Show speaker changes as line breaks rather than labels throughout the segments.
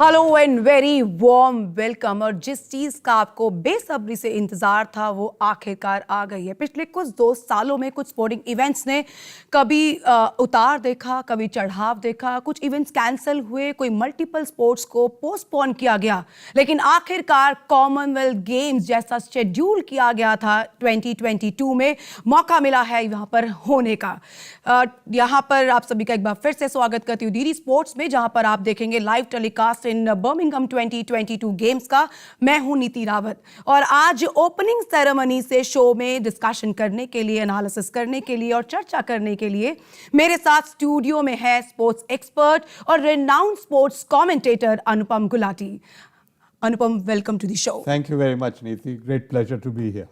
Hello and very warm welcome. और जिस चीज़ का आपको बेसब्री से इंतज़ार था वो आखिरकार आ गई है। पिछले कुछ 2 सालों में कुछ स्पोर्टिंग इवेंट्स ने कभी उतार देखा, कभी चढ़ाव देखा, कुछ इवेंट्स कैंसिल हुए, कोई मल्टीपल स्पोर्ट्स को पोस्टपोन किया गया, लेकिन आखिरकार कॉमनवेल्थ गेम्स जैसा शेड्यूल किया गया था 2022 में मौका मिला है यहाँ पर होने का। यहाँ पर आप सभी का एक बार फिर से स्वागत करती हूँ डीडी स्पोर्ट्स में, जहाँ पर आप देखेंगे लाइव टेलीकास्ट इन बर्मिंघम 2022 गेम्स का। मैं हूं नीति रावत और आज ओपनिंग सेरेमनी से शो में डिस्कशन करने के लिए, एनालिसिस करने के लिए और चर्चा करने के लिए मेरे साथ स्टूडियो में है स्पोर्ट्स एक्सपर्ट और renowned sports commentator Anupam Gulati. Anupam, welcome to the show.
Thank you very much Neeti, great pleasure to be here.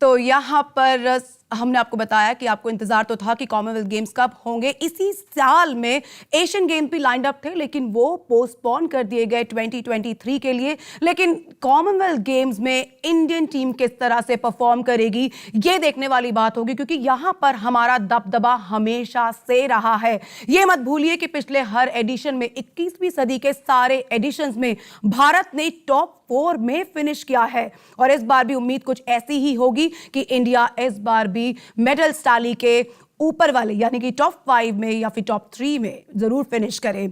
तो यहाँ पर हमने आपको बताया कि आपको इंतजार तो था कि कॉमनवेल्थ गेम्स कब होंगे। इसी साल में एशियन गेम भी लाइंड अप थे, लेकिन वो पोस्टपोन कर दिए गए 2023 के लिए। लेकिन कॉमनवेल्थ गेम्स में इंडियन टीम किस तरह से परफॉर्म करेगी ये देखने वाली बात होगी, क्योंकि यहाँ पर हमारा दबदबा हमेशा से रहा है। ये मत भूलिए कि पिछले हर एडिशन में 21वीं सदी के सारे एडिशंस में भारत ने टॉप 4 में फिनिश किया है और इस बार भी उम्मीद कुछ ऐसी ही होगी कि इंडिया इस बार भी मेडल टैली के ऊपर वाले यानी कि टॉप 5 में या फिर टॉप 3 में जरूर फिनिश करे।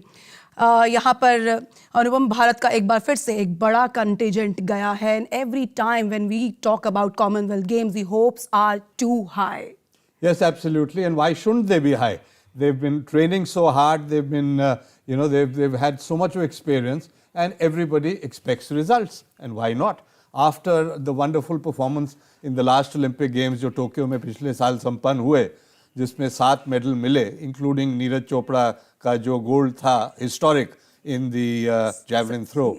यहाँ पर अनुपम, भारत का एक बार फिर से एक बड़ा कंटिजेंट गया है। And every time when we talk about Commonwealth Games the hopes are too high.
Yes, absolutely. And why shouldn't they be high? They've been training so hard. They've been, they've had so much of experience, and everybody expects results. And why not? After the wonderful performance in the last Olympic Games, जो Tokyo में पिछले साल संपन्न हुए, जिसमें 7 medal मिले, including Neeraj Chopra का जो गोल्ड था historic in the javelin throw,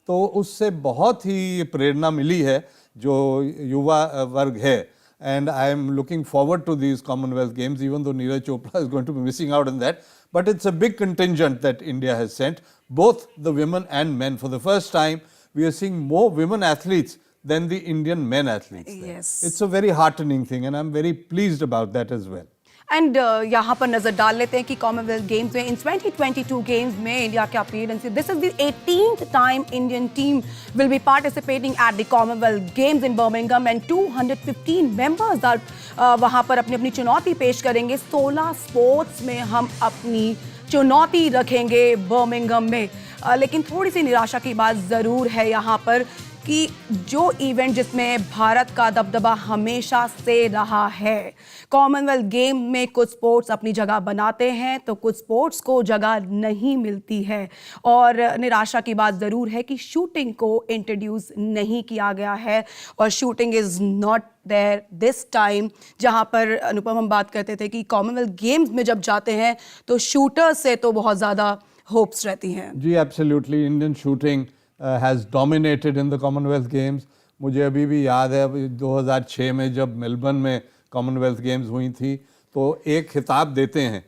तो उससे बहुत ही प्रेरणा मिली है जो युवा वर्ग है. And I am looking forward to these Commonwealth Games, even though Neeraj Chopra is going to be missing out on that. But it's a big contingent that India has sent, both the women and men. For the first time, we are seeing more women athletes than the Indian men athletes.
Yes.
It's a very heartening thing, and I'm very pleased about that as well.
And यहाँ पर नजर डाल लेते हैं कि Commonwealth Games में in 2022 games में India के appearance, this is the 18th time Indian team will be participating at the Commonwealth Games in Birmingham and 215 members are वहाँ पर अपनी अपनी चुनौती पेश करेंगे। 16 स्पोर्ट्स में हम अपनी चुनौती रखेंगे बर्मिंघम में। लेकिन थोड़ी सी निराशा की बात ज़रूर है यहाँ पर कि जो इवेंट जिसमें भारत का दबदबा हमेशा से रहा है, कॉमनवेल्थ गेम में कुछ स्पोर्ट्स अपनी जगह बनाते हैं तो कुछ स्पोर्ट्स को जगह नहीं मिलती है। और निराशा की बात ज़रूर है कि शूटिंग को इंट्रोड्यूस नहीं किया गया है और shooting is not there this time. जहाँ पर अनुपम, हम बात करते थे कि कॉमनवेल्थ गेम्स में जब जाते हैं तो शूटर्स से तो बहुत ज़्यादा होप्स रहती हैं।
जी, absolutely. Indian shooting has dominated in the Commonwealth Games. मुझे अभी भी याद है 2006 में जब मेलबर्न में Commonwealth Games हुई थी तो एक खिताब देते हैं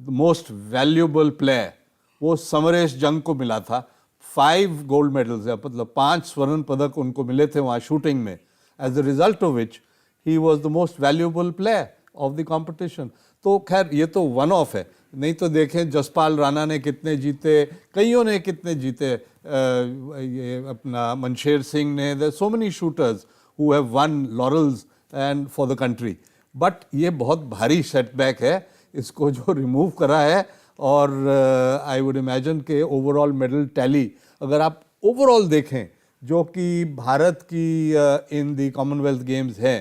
मोस्ट वैल्यूएबल प्लेयर, वो समरेश जंग को मिला था। 5 गोल्ड मेडल्स, मतलब 5 स्वर्ण पदक उनको मिले थे वहाँ शूटिंग में, as a result of which he was the most valuable player of the competition. तो खैर ये तो वन ऑफ है, नहीं तो देखें जसपाल राणा ने कितने जीते, कईयों ने कितने जीते, ये अपना मनशेर सिंह ने, there so many shooters who have won laurels and for the country. But ये बहुत भारी सेटबैक है, इसको जो रिमूव करा है। और आई वुड इमेजिन के ओवरऑल मेडल टैली अगर आप ओवरऑल देखें जो कि भारत की इन द कॉमनवेल्थ गेम्स है,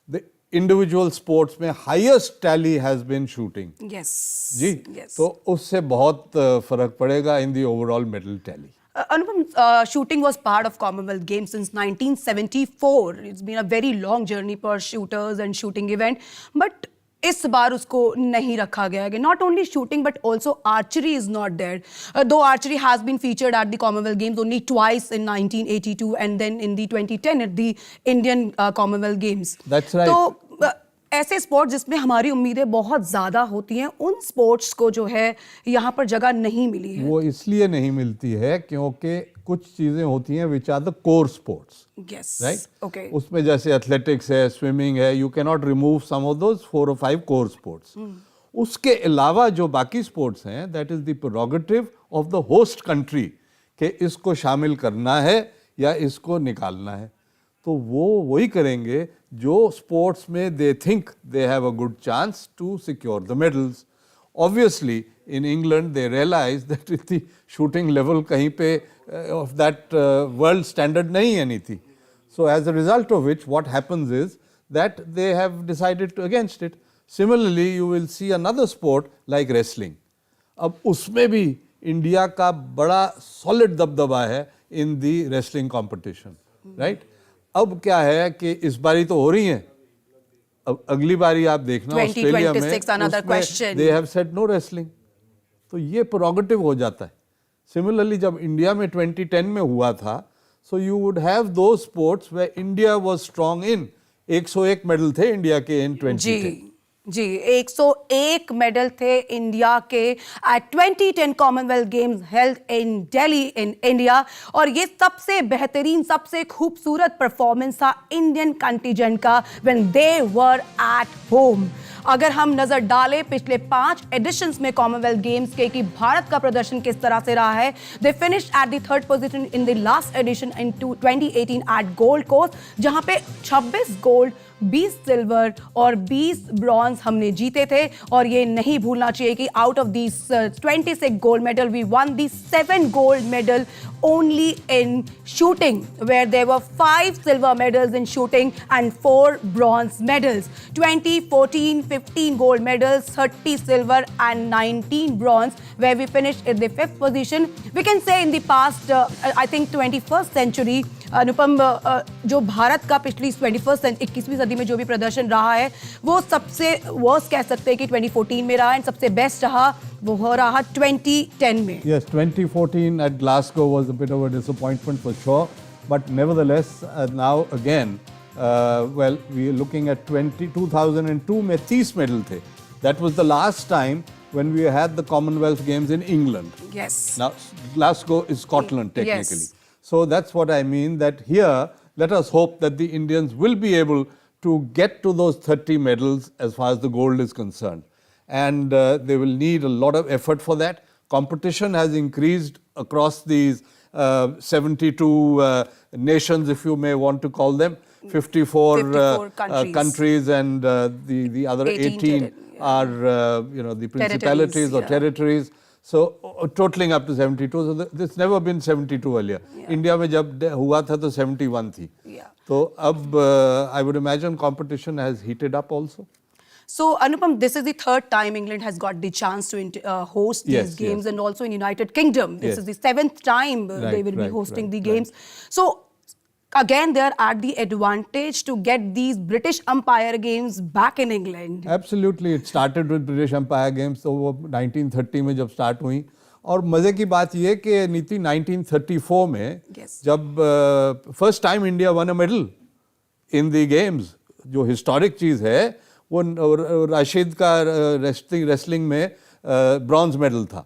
द इंडिविजुअल स्पोर्ट्स में highest tally has been shooting.
Yes
जी, तो उससे बहुत फर्क पड़ेगा in the overall medal tally.
Anupam, shooting was part of Commonwealth Games since 1974. It's been a very long journey for shooters and shooting event. But इस बार उसको नहीं रखा गया है। Not only shooting but also archery is not there. Though archery has been featured at the Commonwealth Games only twice in 1982 and then in the 2010 at the Indian Commonwealth Games.
That's right.
तो ऐसे sports जिसमें हमारी उम्मीदें बहुत ज़्यादा होती हैं, उन स्पोर्ट्स को जो है यहाँ पर जगह नहीं मिली है।
वो इसलिए नहीं मिलती है क्योंकि कुछ चीज़ें होती हैं which are the core sports, right?
Okay.
उसमें जैसे एथलेटिक्स है, स्विमिंग है, you can not remove some of those 4 or 5 core sports. उसके अलावा जो बाकी स्पोर्ट्स हैं, that is the prerogative of the host country कि इसको शामिल करना है या इसको निकालना है। तो वो वही करेंगे जो स्पोर्ट्स में they think they have a good chance to secure the medals. Obviously in England they realise that इतनी शूटिंग लेवल कहीं पे ऑफ दैट वर्ल्ड स्टैंडर्ड नहीं है नहीं थी। So as a result of which, what happens is that they have decided to against it. Similarly, you will see another sport like wrestling. अब उसमें भी इंडिया का बड़ा solid दबदबा है in the wrestling competition, right? अब क्या है कि इस बारी तो हो रही हैं, अब अगली बारी आप देखना ऑस्ट्रेलिया में उसमें they have said no wrestling. तो ये प्रोगेटिव हो जाता है। सिमिलरली जब इंडिया में 2010 में हुआ था, so you would have those sports where India was strong in. 101 medal थे इंडिया के in 2010।
जी 101 मेडल थे इंडिया के at 2010 Commonwealth Games held in Delhi in India. और ये सबसे बेहतरीन, सबसे खूबसूरत परफॉर्मेंस था इंडियन कंटिजेंट का when they were at home. अगर हम नजर डालें पिछले 5 एडिशंस में कॉमनवेल्थ गेम्स के कि भारत का प्रदर्शन किस तरह से रहा है, they finished at the 3rd position in the last edition in 2018 at Gold Coast, जहां पे 26 गोल्ड, 20 सिल्वर और 20 ब्रॉन्ज हमने जीते थे। और ये नहीं भूलना चाहिए कि out of these 26 gold medal we won the 7 gold medal only in shooting, where there were 5 silver medals in shooting and 4 bronze medals. 2014, 15 gold medals, 30 silver and 19 bronze, where we finished in the 5th position. We can say in the past, I think 21st century, अनुपम, जो भारत का पिछली 21वीं सदी में जो भी प्रदर्शन रहा है वो सबसे वर्स्ट कह सकते हैं कि 2014 में रहा है, सबसे बेस्ट रहा वो हो रहा 2010 में।
Yes, 2014 at Glasgow was a bit of a disappointment for sure, but nevertheless now again, well, we are looking at 2002 में 30 मेडल थे. That was the last time when we had the Commonwealth Games in England.
Yes.
Now Glasgow is Scotland technically.
Yes.
So that's what I mean, that here let us hope that the Indians will be able to get to those 30 medals as far as the gold is concerned. And they will need a lot of effort for that. Competition has increased across these 72 nations, if you may want to call them. 54 countries and the other 18 are the principalities or territories. So totaling up to 72. So it's never been 72 earlier. India में जब हुआ था तो 71 थी. तो अब I would imagine competition has heated up also.
So Anupam, this is the 3rd time England has got the chance to host these games, and also in United Kingdom. This is the 7th time they will be hosting the games. So again, they are at the advantage to get these British Empire Games back in England.
Absolutely, it started with British Empire Games. तो वो 1930 में जब start हुई, और मजे की बात ये कि नीति 1934 में जब first time India won a medal in the games, जो historic चीज़ है, वो राशिद का रेसलिंग में ब्रॉन्ज मेडल था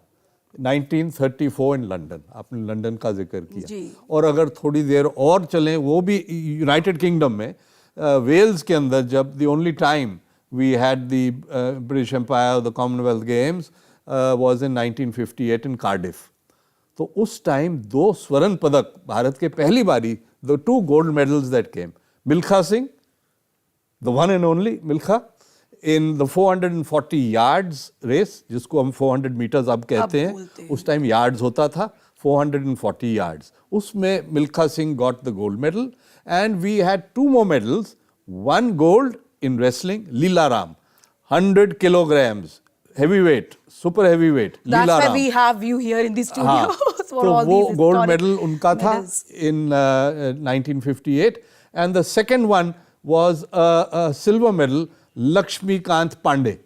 1934 इन लंदन। आपने लंदन का जिक्र किया, और अगर थोड़ी देर और चलें वो भी यूनाइटेड किंगडम में वेल्स के अंदर जब the only time we had the British Empire the Commonwealth Games was in 1958 in Cardiff. तो उस टाइम 2 स्वर्ण पदक भारत के पहली बारी, the 2 gold medals that came, Milkha Singh, the one and only Milkha, in the 440 yards race, जिसको हम 400 meters अब कहते हैं, उस टाइम yards होता था, 440 yards. उसमें Milkha Singh got the gold medal, and we had 2 more medals, 1 gold in wrestling, Leela Ram, 100 kilograms, heavyweight, super heavyweight, Leela Ram.
That's why we have you here in the studio for all
these
historic
gold medal उनका था in 1958, and the second one was a silver medal, Lakshmikant Pandey,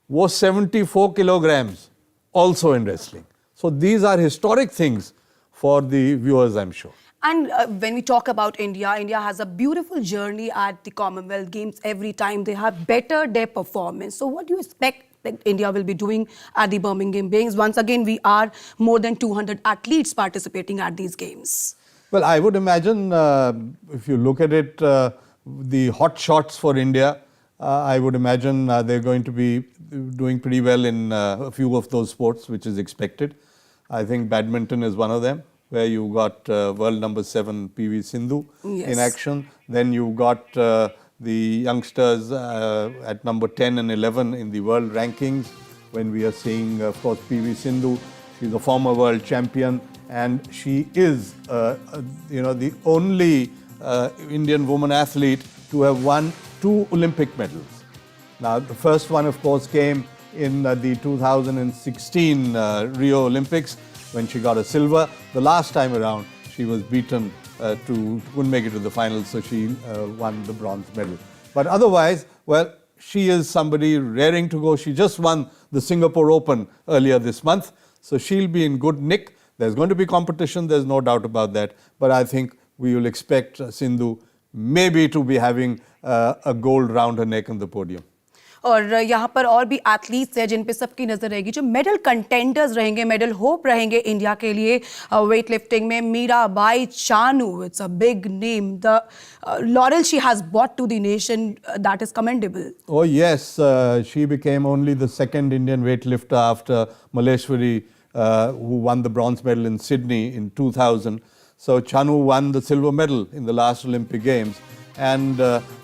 was 74 kilograms, also in wrestling. So these are historic things for the viewers, I'm sure.
And when we talk about India, India has a beautiful journey at the Commonwealth Games. Every time they have better their performance. So what do you expect that India will be doing at the Birmingham Games? Once again, we are more than 200 athletes participating at these games.
Well, I would imagine if you look at it, the hot shots for India, I would imagine they're going to be doing pretty well in a few of those sports, which is expected. I think badminton is one of them. where you got world number 7 PV Sindhu
Yes.
in action. Then you got the youngsters at number 10 and 11 in the world rankings, when we are seeing, of course, PV Sindhu. She's a former world champion, and she is, the only Indian woman athlete to have won 2 Olympic medals. Now, the first one, of course, came in the 2016 Rio Olympics, when she got a silver. The last time around, she was beaten couldn't make it to the finals, so she won the bronze medal. But otherwise, well, she is somebody raring to go. She just won the Singapore Open earlier this month, so she'll be in good nick. There's going to be competition, there's no doubt about that. But I think we will expect Sindhu maybe to be having a gold round her neck on the podium.
और यहाँ पर और भी athletes हैं जिन पे सबकी नजर रहेगी, जो मेडल कंटेंडर्स रहेंगे, मेडल होप रहेंगे इंडिया के लिए वेट लिफ्टिंग में. Mirabai Chanu, it's a big name. The laurel she has brought to the nation, that is commendable.
Oh yes, she became only the second Indian weightlifter after Maleshwari, who won the bronze medal in Sydney in 2000. So Chanu won the silver medal in the last Olympic Games, and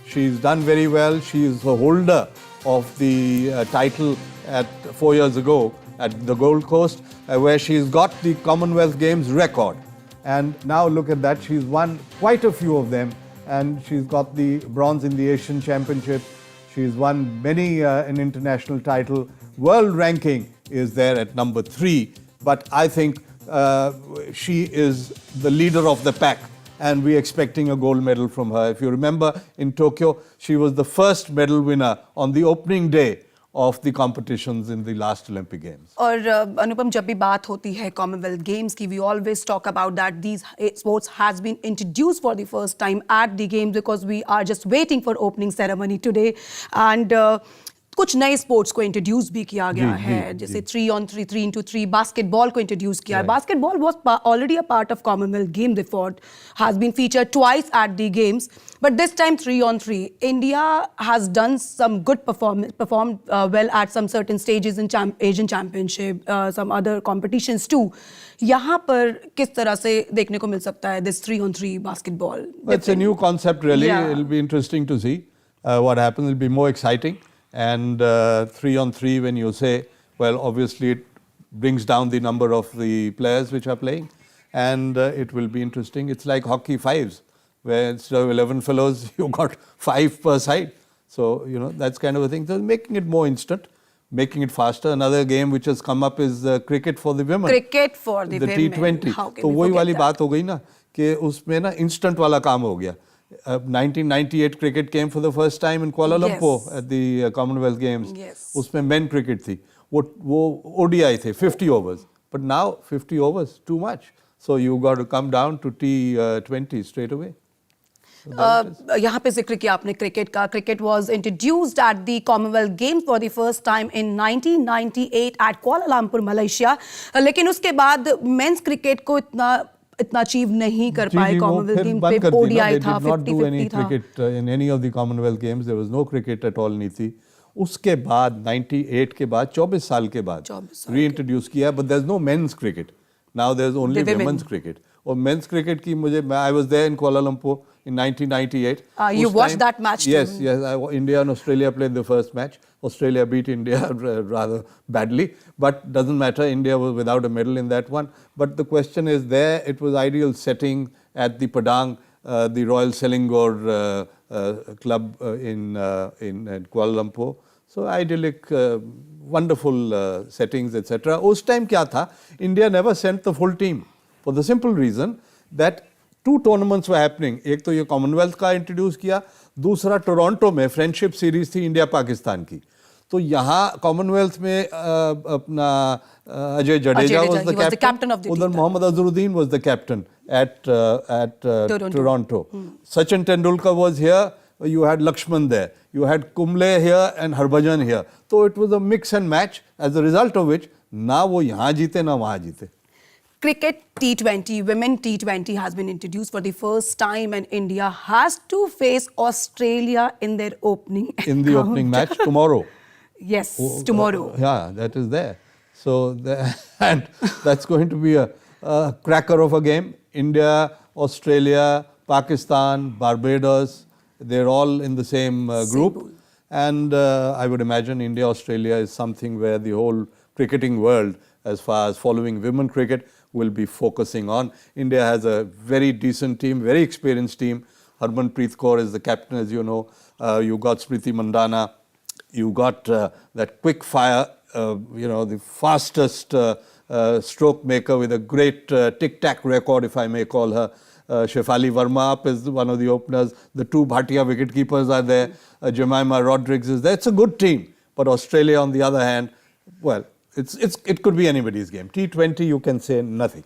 she's done very well. She is the holder of the title at 4 years ago at the Gold Coast, where she's got the Commonwealth Games record. And now look at that, she's won quite a few of them, and she's got the bronze in the Asian Championship. She's won many an international title. World ranking is there at number 3, but I think she is the leader of the pack, and we're expecting a gold medal from her. If you remember, in Tokyo, she was the first medal winner on the opening day of the competitions in the last Olympic Games.
और अनुपम, जब भी बात होती है Commonwealth games की, we always talk about that these sports has been introduced for the first time at the games, because we are just waiting for opening ceremony today. And कुछ नए sports को इंट्रोड्यूस भी किया गया है, जैसे 3-on-3, 3x3 basketball को introduce किया है. Basketball was already a part of Commonwealth game before, has been featured twice at the games, but this time 3-on-3. India has done some good performed well at some certain stages in Asian Championship, some other competitions too. यहाँ पर किस तरह से देखने को मिल सकता है this 3-on-3 basketball?
It's a new concept really. It'll be interesting to see what happens. It'll be more exciting. And 3-on-3, when you say, well, obviously it brings down the number of the players which are playing, and it will be interesting. It's like hockey fives, where instead of 11 fellows, you got 5 per side. So, that's kind of a thing. So making it more instant, making it faster. Another game which has come up is cricket for the women.
Cricket for the women.
T20. तो वही वाली बात हो गई ना, कि उसमें ना instant वाला काम हो गया. 1998 cricket came for the first time in Kuala Lumpur at the Commonwealth Games. उसमें men cricket थी. वो ODI थे, 50 overs. But now 50 overs, too much. So you got to come down to T20 straight away.
यहाँ पे जिक्र किया आपने cricket का. Cricket was introduced at the Commonwealth Games for the first time in 1998 at Kuala Lumpur, Malaysia. लेकिन उसके बाद men's cricket को इतना अचीव नहीं कर पाए. कॉमनवेल्थ गेम पे ओडीआई था, 50-50 था.
cricket in any of the Commonwealth Games, there was no cricket at all, नीति. उसके बाद 98 के बाद 24 साल के बाद रीइंट्रोड्यूस किया, but there's no men's cricket. Now there's only women's cricket. और men's cricket की I was there in Kuala Lumpur in 1998.
You watched that match too?
Yes. India and Australia played the first match. Australia beat India rather badly, but doesn't matter. India was without a medal in that one. But the question is, there it was ideal setting at the Padang, the Royal Selangor club in Kuala Lumpur. So idyllic, wonderful settings, etc. उस time क्या था? India never sent the full team for the simple reason that 2 tournaments were happening. एक तो ये Commonwealth का introduce किया, दूसरा Toronto में फ्रेंडशिप सीरीज थी इंडिया पाकिस्तान की. तो यहाँ कॉमनवेल्थ में अपना Ajay Jadeja was the captain, उधर Mohammad Azharuddin was the captain at Toronto. Sachin Tendulkar was here. You had Lakshman there. You had Kumble here and Harbhajan here. So it was a mix and match, as a result of which ना वो यहाँ जीते ना वहाँ जीते.
Cricket T20, women T20 has been introduced for the first time, and India has to face Australia in their opening
opening match tomorrow.
Yes, tomorrow.
Yeah, that is there. So, and that's going to be a cracker of a game. India, Australia, Pakistan, Barbados, they're all in the same group. And I would imagine India, Australia is something where the whole cricketing world, as far as following women cricket, will be focusing on. India has a very decent team, very experienced team. Harmanpreet Kaur is the captain, as you know. You got Smriti Mandhana. You got that quick fire, the fastest stroke maker with a great tic-tac record, if I may call her. Shefali Verma up is one of the openers. The two Bhatia wicketkeepers are there. Jemima Rodrigues is there. It's a good team. But Australia, on the other hand, well, it could be anybody's game. T20, you can say nothing.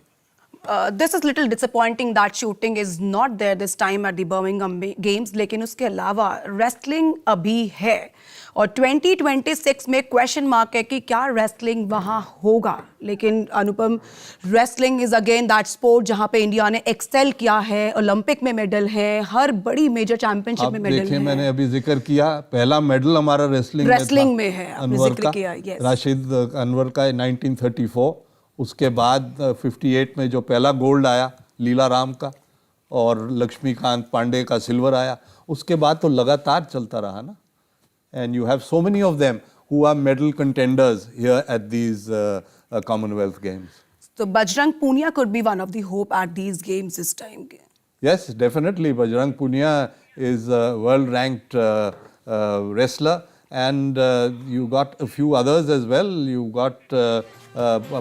This is little disappointing that shooting is not there this time at the Birmingham Games. लेकिन उसके अलावा wrestling अभी है और 2026 में question mark है कि क्या रेसलिंग वहाँ होगा. लेकिन Anupam, wrestling is again that sport जहाँ पे इंडिया ने एक्सेल किया है. ओलंपिक में मेडल है, हर बड़ी मेजर चैंपियनशिप में मेडल है.
मैंने अभी जिक्र किया, पहला मेडल हमारा रेसलिंग में
है.
अनवर का, राशिद अनवर का 1934. उसके बाद 58 में जो पहला गोल्ड आया लीला राम का और लक्ष्मीकांत पांडे का सिल्वर आया. उसके बाद तो लगातार चलता रहा ना. And you have so many of them who are medal contenders here at these Commonwealth Games.
So Bajrang Punia could be one of the hope at these games this time.
Yes, definitely. Bajrang Punia is a world-ranked wrestler, and you got a few others as well. You got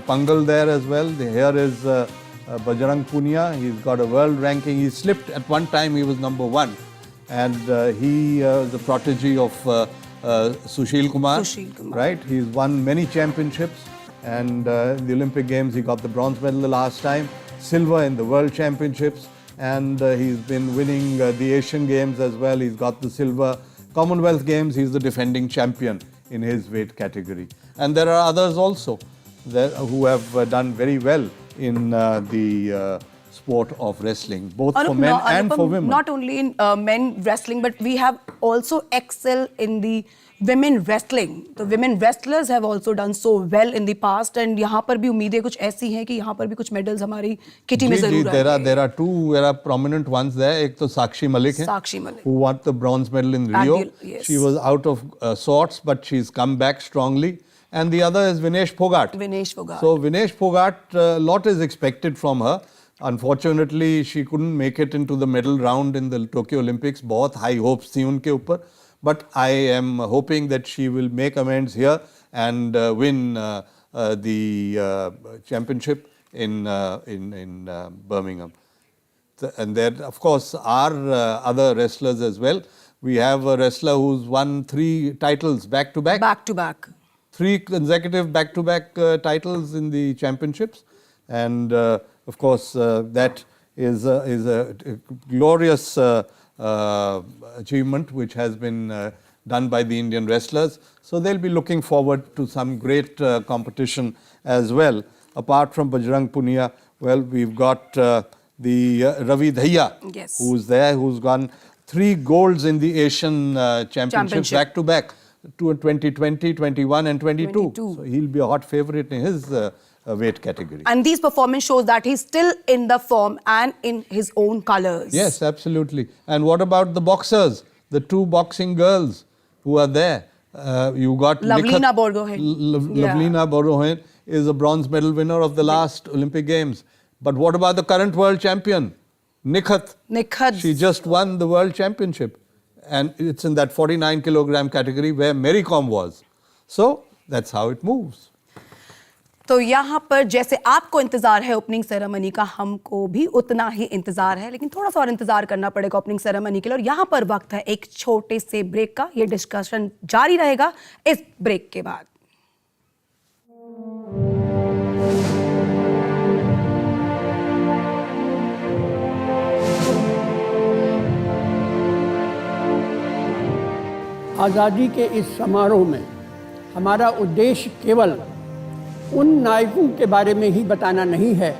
Pangal there as well. Here is Bajrang Punia. He's got a world ranking. He slipped at one time. He was number 1. And he is the protege of Sushil Kumar, right? He's won many championships, and the Olympic Games he got the bronze medal the last time, silver in the World Championships, and he's been winning the Asian Games as well. He's got the silver. Commonwealth Games, he's the defending champion in his weight category. And there are others also who have done very well in the sport of wrestling, both for men and for women.
Not only in men wrestling, but we have also excelled in the women wrestling. The women wrestlers have also done so well in the past, and यहाँ पर भी उम्मीदें कुछ ऐसी हैं कि यहाँ पर भी कुछ medals हमारी kitty में ज़रूर आएंगे.
There are two prominent ones there. एक तो साक्षी मलिक है, who won the bronze medal in Rio. Yes. She was out of sorts, but she's come back strongly. And the other is Vinesh Phogat. So Vinesh Phogat, a lot is expected from her. Unfortunately, she couldn't make it into the medal round in the Tokyo Olympics. बहुत high hopes थी उनके ऊपर. But I am hoping that she will make amends here and win the championship in Birmingham. And there, of course, are other wrestlers as well. We have a wrestler who's won 3 titles back to back. 3 consecutive back-to-back titles in the championships. And of course, that is a glorious achievement which has been done by the Indian wrestlers. So they'll be looking forward to some great competition as well. Apart from Bajrang Punia, well, we've got the Ravi Dhaiya, who's there, who's won 3 golds in the Asian championships back-to-back. 2020, 21 and 22. So he'll be a hot favorite in his weight category.
And these performance shows that he's still in the form and in his own colors.
Yes, absolutely. And what about the boxers? The 2 boxing girls who are there. You got
Lovlina Borgohain.
Lovlina Borgohain is a bronze medal winner of the last Olympic Games. But what about the current world champion? Nikhat. She just won the world championship. And it's in that 49 kilogram category where Mary Kom was. So that's how it moves.
तो यहाँ पर जैसे आपको इंतजार है opening ceremony का, हमको भी उतना ही इंतजार है, लेकिन थोड़ा सा और इंतजार करना पड़ेगा ओपनिंग सेरेमनी के लिए. और यहाँ पर वक्त है एक छोटे से ब्रेक का. ये डिस्कशन जारी रहेगा इस ब्रेक के बाद.
आज़ादी के इस समारोह में हमारा उद्देश्य केवल उन नायकों के बारे में ही बताना नहीं है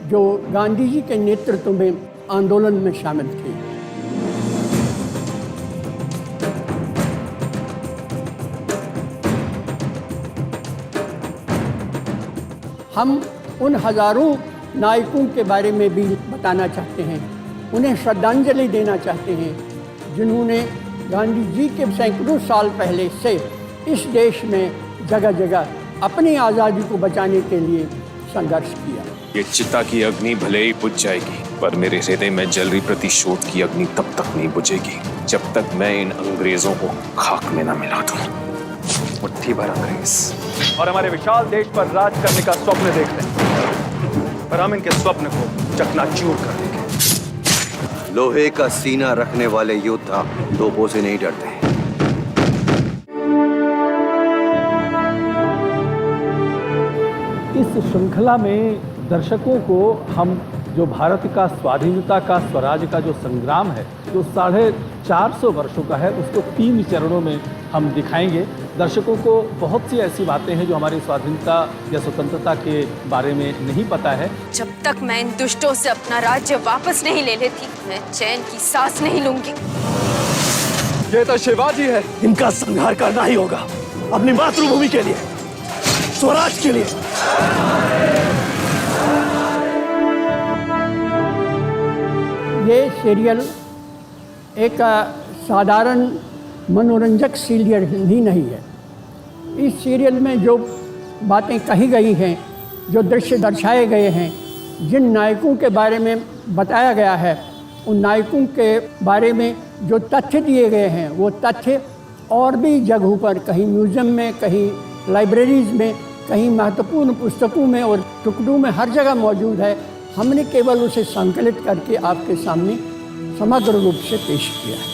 जो गांधी जी के नेतृत्व में आंदोलन में शामिल थे. हम उन हजारों नायकों के बारे में भी बताना चाहते हैं, उन्हें श्रद्धांजलि देना चाहते हैं जिन्होंने गांधी जी के सैकड़ों साल पहले से इस देश में जगह जगह अपनी आज़ादी को बचाने के लिए संघर्ष किया।
ये चिता की अग्नि भले ही बुझ जाएगी, पर मेरे हृदय में जल रही प्रतिशोध की अग्नि तब तक नहीं बुझेगी जब तक मैं इन अंग्रेजों को खाक में न मिला दूं। मुट्ठी भर अंग्रेज
और हमारे विशाल देश पर राज करने का स्वप्न देखते हैं, पर हम इनके स्वप्न को चकनाचूर कर देंगे।
लोहे का सीना रखने वाले योद्धा तोपों से नहीं डरते।
इस श्रृंखला में दर्शकों को हम जो भारत का स्वाधीनता का स्वराज का जो संग्राम है, जो 450 वर्षों का है, उसको 3 चरणों में हम दिखाएंगे। दर्शकों को बहुत सी ऐसी बातें हैं जो हमारी स्वाधीनता या स्वतंत्रता के बारे में नहीं पता है।
जब तक मैं इन दुष्टों से अपना राज्य वापस नहीं ले लेती, मैं चैन की सांस नहीं लूंगी।
ये तो शिवाजी है,
इनका संहार करना ही होगा, अपनी मातृभूमि के लिए, स्वराज के लिए।
ये सीरियल एक साधारण मनोरंजक सीरियल ही नहीं है। इस सीरियल में जो बातें कही गई हैं, जो दृश्य दर्शाए गए हैं, जिन नायकों के बारे में बताया गया है, उन नायकों के बारे में जो तथ्य दिए गए हैं, वो तथ्य और भी जगहों पर, कहीं म्यूज़ियम में, कहीं लाइब्रेरीज़ में, कहीं महत्वपूर्ण पुस्तकों में और टुकड़ों में, हर जगह मौजूद है। हमने केवल उसे संकलित करके आपके सामने समग्र रूप से पेश किया है।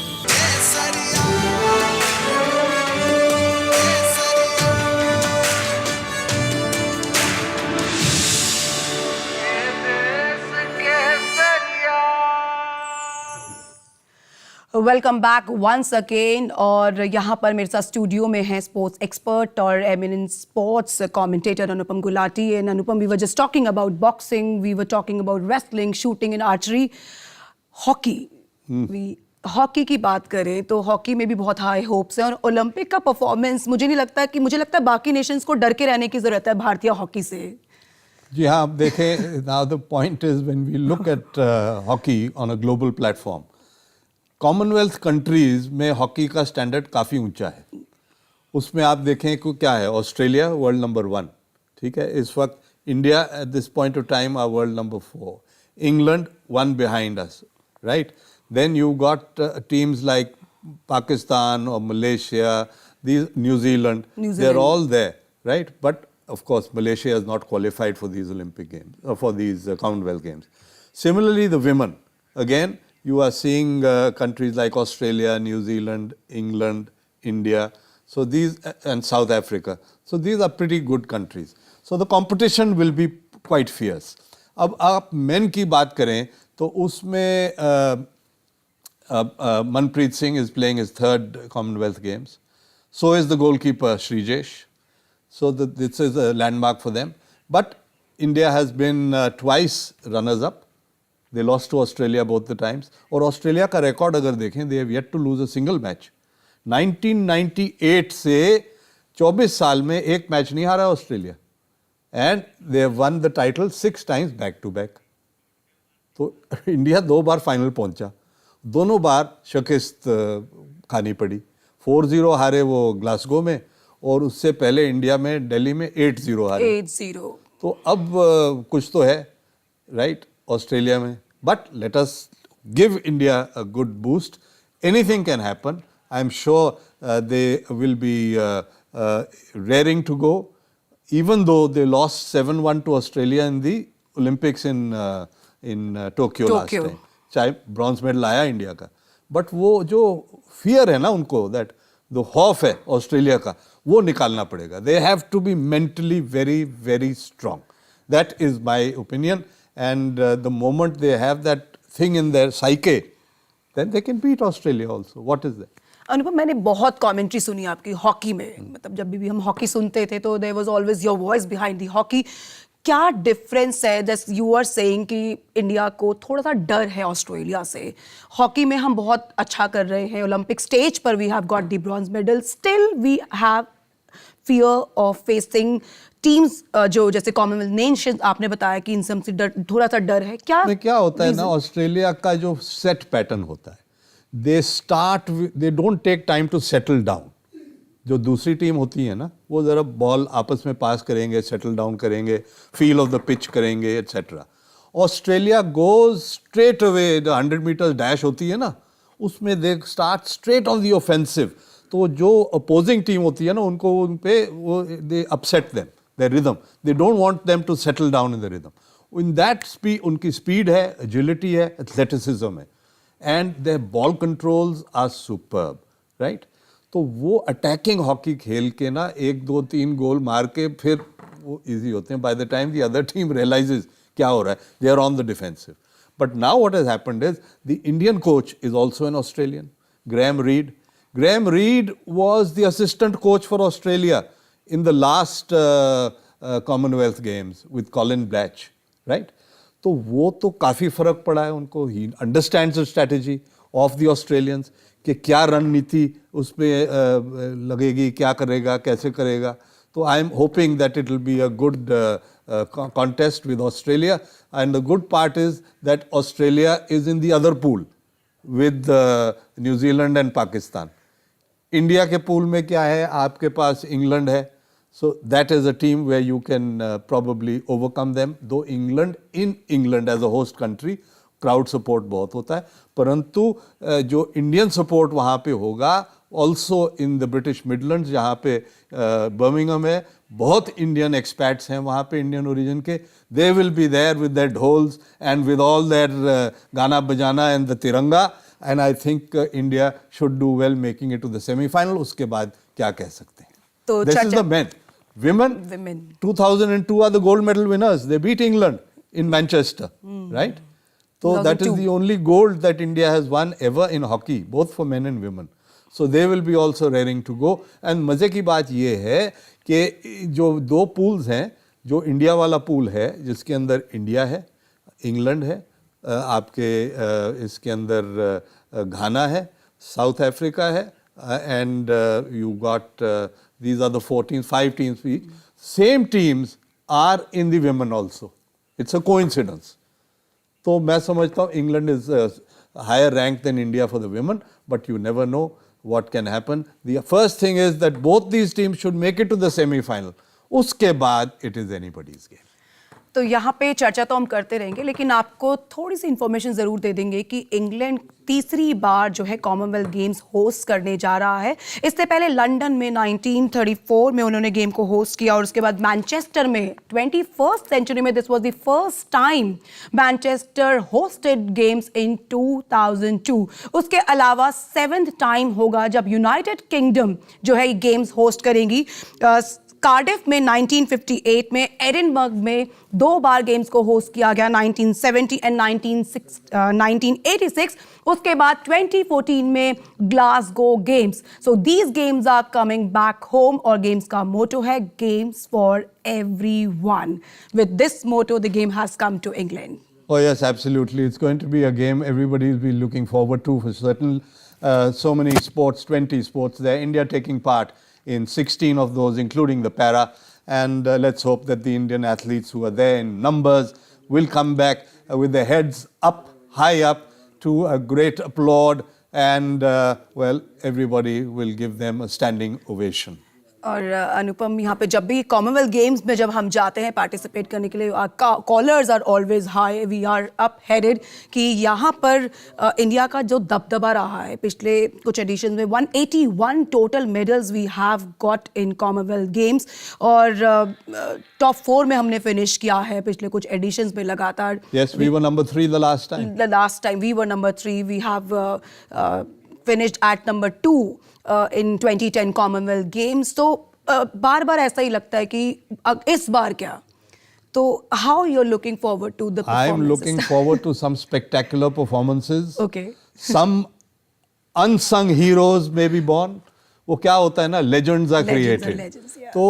Welcome back once again. और यहाँ पर मेरे साथ स्टूडियो में हैं स्पोर्ट्स एक्सपर्ट और eminent sports commentator Anupam Gulati. And Anupam, we were just talking about boxing, we were talking about wrestling, shooting and archery. Hockey की बात करें तो हॉकी में भी बहुत हाई होप्स हैं, और ओलंपिक का परफॉर्मेंस मुझे लगता है बाकी नेशंस को डर के रहने की ज़रूरत है भारतीय हॉकी से।
जी हाँ, आप देखें, now the point is when we look at hockey on a global platform, Commonwealth countries में हॉकी का स्टैंडर्ड काफ़ी ऊंचा है। उसमें आप देखें कि क्या है, ऑस्ट्रेलिया वर्ल्ड नंबर 1, ठीक है, इस वक्त India at this point of time are world number 4, England 1 behind us, right? Then you got teams like Pakistan or Malaysia, these New Zealand, they're all there, right? But of course Malaysia is not qualified for these Olympic Games or for these Commonwealth Games. Similarly, the women, again you are seeing countries like Australia, New Zealand, England, India, so these and South Africa. So these are pretty good countries. So the competition will be quite fierce. अब आप men की बात करें तो उसमें Manpreet Singh is playing his 3rd Commonwealth Games. So is the goalkeeper Srijesh. So this is a landmark for them. But India has been twice runners-up. They lost to Australia both the times. और Australia का record अगर देखें, they have yet to lose a single match. 1998 से 24 साल में एक match नहीं हारा Australia. And they have won the title 6 times back to back. तो इंडिया 2 बार फाइनल पहुंचा, दोनों बार शिकस्त खानी पड़ी। 4-0 हारे वो ग्लासगो में, और उससे पहले इंडिया में दिल्ली में 8-0 हारे।
8-0।
तो अब कुछ तो है, राइट, ऑस्ट्रेलिया में। But let us give India a good boost. Anything can happen. I am sure they will be raring to go, even though they lost 7-1 to Australia in the Olympics in Tokyo last time. चाहे bronze medal आया India का, but वो जो fear है ना उनको, that the खौफ है ऑस्ट्रेलिया का, वो निकालना पड़ेगा। They have to be mentally very very strong. That is my opinion. And the moment they have that thing in their psyche, then they can beat Australia also. What is that?
Anupam, मैंने बहुत commentary सुनी आपकी hockey में, मतलब जब भी हम hockey सुनते थे तो there was always your voice behind the hockey. क्या डिफरेंस है? जस्ट यू आर सेइंग कि इंडिया को थोड़ा सा डर है ऑस्ट्रेलिया से. हॉकी में हम बहुत अच्छा कर रहे हैं, ओलंपिक स्टेज पर we have got the bronze medal, still we have fear of facing teams जो जैसे कॉमनवेल्थ नेशंस आपने बताया कि इन सब से थोड़ा सा डर है क्या?
में क्या होता है ना, ऑस्ट्रेलिया का जो सेट पैटर्न होता है, they don't take time to settle down. जो दूसरी टीम होती है ना, वो ज़रा बॉल आपस में पास करेंगे, सेटल डाउन करेंगे, फील ऑफ द पिच करेंगे, etcetera. Australia goes straight away, the 100 metres dash होती है ना, उसमें they start straight on the offensive. तो जो अपोजिंग टीम होती है ना, उनको उन पे वो they upset them, their rhythm. They don't want them to settle down in the rhythm. In that speed, उनकी स्पीड है, एजिलिटी है, एथलेटिसिज्म है, and their ball controls are superb, right. तो वो अटैकिंग हॉकी खेल के ना 1 2 3 गोल मार के फिर वो इजी होते हैं. By the time the other team realises क्या हो रहा है, they are on the defensive. But now what has happened is the Indian coach is also an Australian, Graham Reed. Graham Reed was the assistant coach for Australia in the last Commonwealth Games with Colin Blatch, right? तो वो तो काफ़ी फ़र्क पड़ा है उनको. He understands the strategy of the Australians कि क्या रणनीति उस पर लगेगी, क्या करेगा, कैसे करेगा. तो I am hoping that it will be a good contest with Australia, and the good part is that Australia is in the other pool with New Zealand and Pakistan. India के पूल में क्या है, आपके पास England है. So that is a team where you can probably overcome them. Though England as a host country, crowd support बहुत होता है, परंतु जो इंडियन सपोर्ट वहाँ पे होगा, also in the British Midlands जहाँ पे बर्मिंघम है, बहुत इंडियन एक्सपैट्स हैं वहाँ पे, इंडियन ओरिजिन के. They will be there with their ढोल्स and with all their गाना बजाना and the तिरंगा. And I think India should do well making it to the semi-final. उसके बाद क्या कह सकते हैं.
तो
This is the men. Women 2002 are the gold medal winners. They beat England in Manchester, right? So that is the only gold that India has won ever in hockey, both for men and women. So they will be also raring to go. And मज़े की बात ये है कि जो 2 pools हैं, जो India वाला pool है जिसके अंदर इंडिया है, इंग्लैंड है, आपके इसके अंदर घाना है, साउथ अफ्रीका है, and you got these are the 5 teams each. Same teams are in the women also. It's a coincidence. तो मैं समझता हूँ England is higher ranked than India for the women, but you never know what can happen. The first thing is that both these teams should make it to the semi-final. उसके बाद it is anybody's game.
तो यहाँ पे चर्चा तो हम करते रहेंगे, लेकिन आपको थोड़ी सी इंफॉर्मेशन ज़रूर दे देंगे कि इंग्लैंड तीसरी बार जो है कॉमनवेल्थ गेम्स होस्ट करने जा रहा है. इससे पहले लंदन में 1934 में उन्होंने गेम को होस्ट किया, और उसके बाद मैनचेस्टर में 21st सेंचुरी में this was the first time Manchester hosted games in 2002. उसके अलावा 7th टाइम होगा जब यूनाइटेड किंगडम जो है गेम्स होस्ट करेंगी. कार्डिफ में 1958 में, एडिनबर्ग में 2 बार गेम्स को होस्ट किया गया, 1970 एंड 1986. उसके बाद 2014 में Glasgow Games. So these games are coming back home, और गेम्स का मोटो है games for everyone. With this motto the game has come to England.
Oh yes, absolutely. It's going to be a game everybody will be looking forward to for certain. So many sports, 20 sports there. India taking part in 16 of those, including the para. And let's hope that the Indian athletes who are there in numbers will come back with their heads up, high up, to a great applaud. And well, everybody will give them a standing ovation.
और अनुपम, यहाँ पे जब भी Commonwealth Games में जब हम जाते हैं पार्टिसिपेट करने के लिए, callers are always high, we are up headed कि यहाँ पर इंडिया का जो दबदबा रहा है पिछले कुछ एडिशन में, 181 total medals we have got in Commonwealth Games, और टॉप 4 में हमने फिनिश किया है पिछले कुछ एडिशंस में लगातार.
Yes, we were number 3 the last time.
The last time we were number 3. We have finished at number 2 in 2010 Commonwealth Games. तो बार बार ऐसा ही लगता है कि इस बार क्या. तो how you're looking forward to the performances?
I'm looking forward to some spectacular performances.
Okay.
Some unsung heroes may be born. वो क्या होता है ना, legends are created.
Legends, yeah.
तो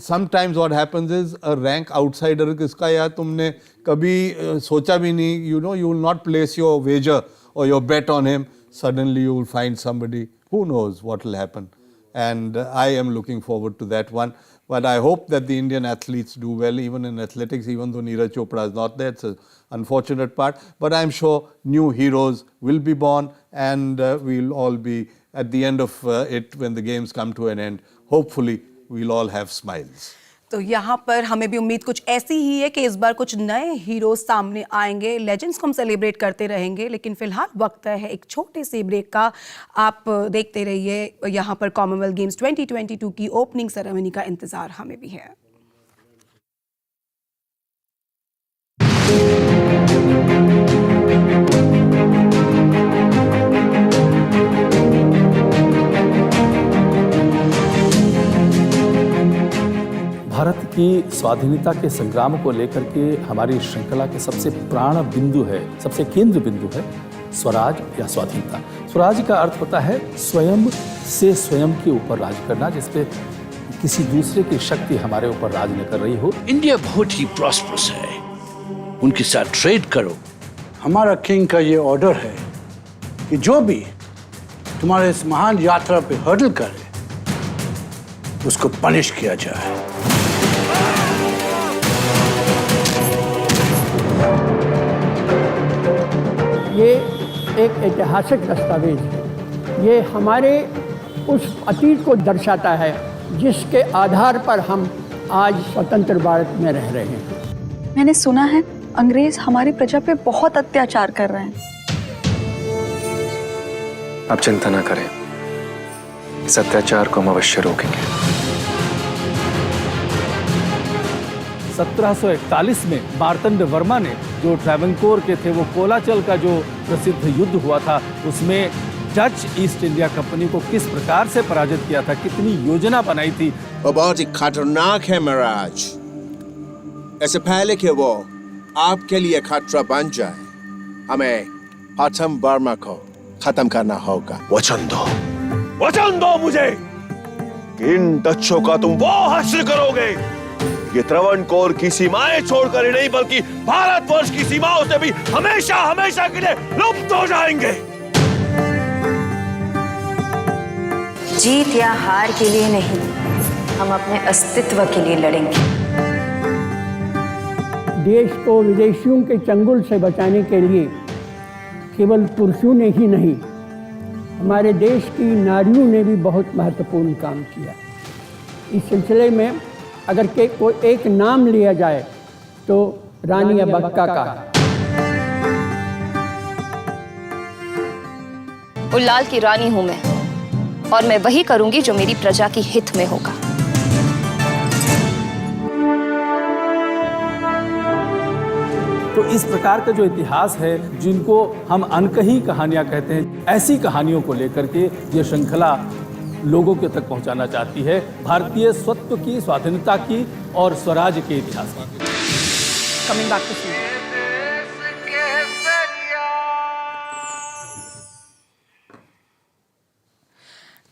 sometimes what happens is a rank outsider किसका यार तुमने कभी सोचा भी नहीं, you know, you will not place your wager or your bet on him. Suddenly you will find somebody, who knows what will happen. and I am looking forward to that one. But I hope that the Indian athletes do well, even in athletics, even though Neeraj Chopra is not there. It's an unfortunate part. But I'm sure new heroes will be born, and we'll all be, at the end of it, when the games come to an end, hopefully we'll all have smiles.
तो यहाँ पर हमें भी उम्मीद कुछ ऐसी ही है कि इस बार कुछ नए हीरोज सामने आएंगे, लेजेंड्स को हम सेलिब्रेट करते रहेंगे, लेकिन फिलहाल वक्त है एक छोटे से ब्रेक का। आप देखते रहिए, यहाँ पर कॉमनवेल्थ गेम्स 2022 की ओपनिंग सेरेमनी का इंतजार हमें भी है।
भारत की स्वाधीनता के संग्राम को लेकर के हमारी श्रृंखला के सबसे प्राण बिंदु है, सबसे केंद्र बिंदु है स्वराज या स्वाधीनता। स्वराज का अर्थ होता है स्वयं से स्वयं के ऊपर राज करना, जिसपे किसी दूसरे की शक्ति हमारे ऊपर राज न कर रही हो।
इंडिया बहुत ही प्रॉस्परस है, उनके साथ ट्रेड करो। हमारा किंग का ये ऑर्डर है कि जो भी तुम्हारे इस महान यात्रा पे हर्डल करे उसको पनिश किया जाए।
ये एक ऐतिहासिक दस्तावेज है। ये हमारे उस अतीत को दर्शाता है जिसके आधार पर हम आज स्वतंत्र भारत में रह रहे हैं।
मैंने सुना है अंग्रेज हमारी प्रजा पे बहुत अत्याचार कर रहे हैं।
आप चिंता ना करें, इस अत्याचार को हम अवश्य रोकेंगे।
1741 में मार्तंड वर्मा ने, जो ट्रैवंकोर के थे, वो कोलाचल का जो प्रसिद्ध युद्ध हुआ था, उसमें डच ईस्ट इंडिया कंपनी को किस प्रकार से पराजित किया था, कितनी योजना बनाई थी।
वो बहुत ही खतरनाक है महाराज। ऐसे पहले कि वो आपके लिए खतरा बन जाए, हमें प्रथम बर्मा को खत्म करना होगा।
वचन दो मुझे, इन डच्चों का तुम वो हासिल करोगे। ये त्रावणकोर की सीमाएं छोड़कर ही नहीं, बल्कि भारतवर्ष की सीमाओं से भी हमेशा हमेशा के लिए लुप्त हो जाएंगे।
जीत या हार के लिए नहीं, हम अपने अस्तित्व के लिए लड़ेंगे।
देश को विदेशियों के चंगुल से बचाने के लिए केवल पुरुषों ने ही नहीं, हमारे देश की नारियों ने भी बहुत महत्वपूर्ण काम किया। इस सिलसिले में अगर कोई एक नाम लिया जाए तो रानी अब्बक्का का।
उल्लाल की रानी हूं मैं, और मैं वही करूंगी जो मेरी प्रजा की हित में होगा।
तो इस प्रकार का जो इतिहास है, जिनको हम अनकही कहानियां कहते हैं, ऐसी कहानियों को लेकर के ये श्रृंखला लोगों के तक पहुंचाना चाहती है, भारतीय स्वत्व की, स्वाधीनता की और स्वराज के इतिहास की।
Coming back to you.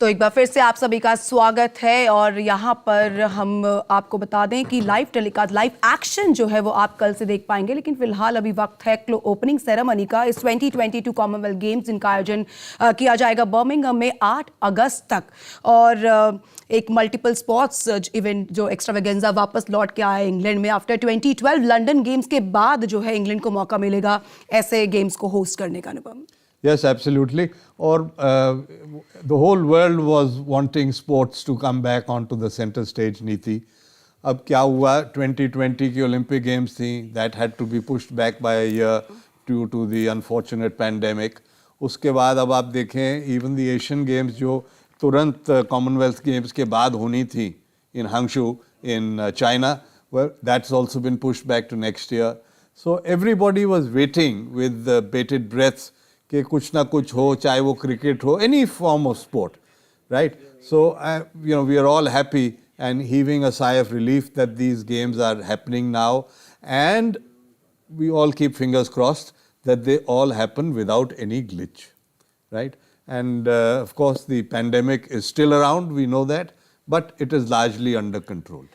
तो एक बार फिर से आप सभी का स्वागत है, और यहाँ पर हम आपको बता दें कि लाइव टेलीकास्ट, लाइव एक्शन जो है वो आप कल से देख पाएंगे, लेकिन फिलहाल अभी वक्त है ओपनिंग सेरेमनी का। इस 2022 कॉमनवेल्थ गेम्स जिनका आयोजन किया जाएगा बर्मिंघम में 8 अगस्त तक, और एक मल्टीपल स्पोर्ट्स इवेंट जो एक्स्ट्रावेगेंजा वापस लौट के आया इंग्लैंड में आफ्टर 2012 लंदन गेम्स के बाद जो है इंग्लैंड को मौका मिलेगा ऐसे गेम्स को होस्ट करने का। अनुपम?
Yes, absolutely. Or the whole world was wanting sports to come back onto the center stage, Neeti. अब क्या हुआ, 2020 की Olympic Games थी, that had to be pushed back by a year due to the unfortunate pandemic. उसके बाद अब आप देखें, even the Asian Games जो तुरंत Commonwealth Games के बाद होनी थी in Hangzhou in China, well, that's also been pushed back to next year. So everybody was waiting with bated breath कि कुछ ना कुछ हो, चाहे वो क्रिकेट हो, any form of sport, right? So, we are all happy and heaving a sigh of relief that these games are happening now, and we all keep fingers crossed that they all happen without any glitch, right? And of course, the pandemic is still around, we know that, but it is largely under control.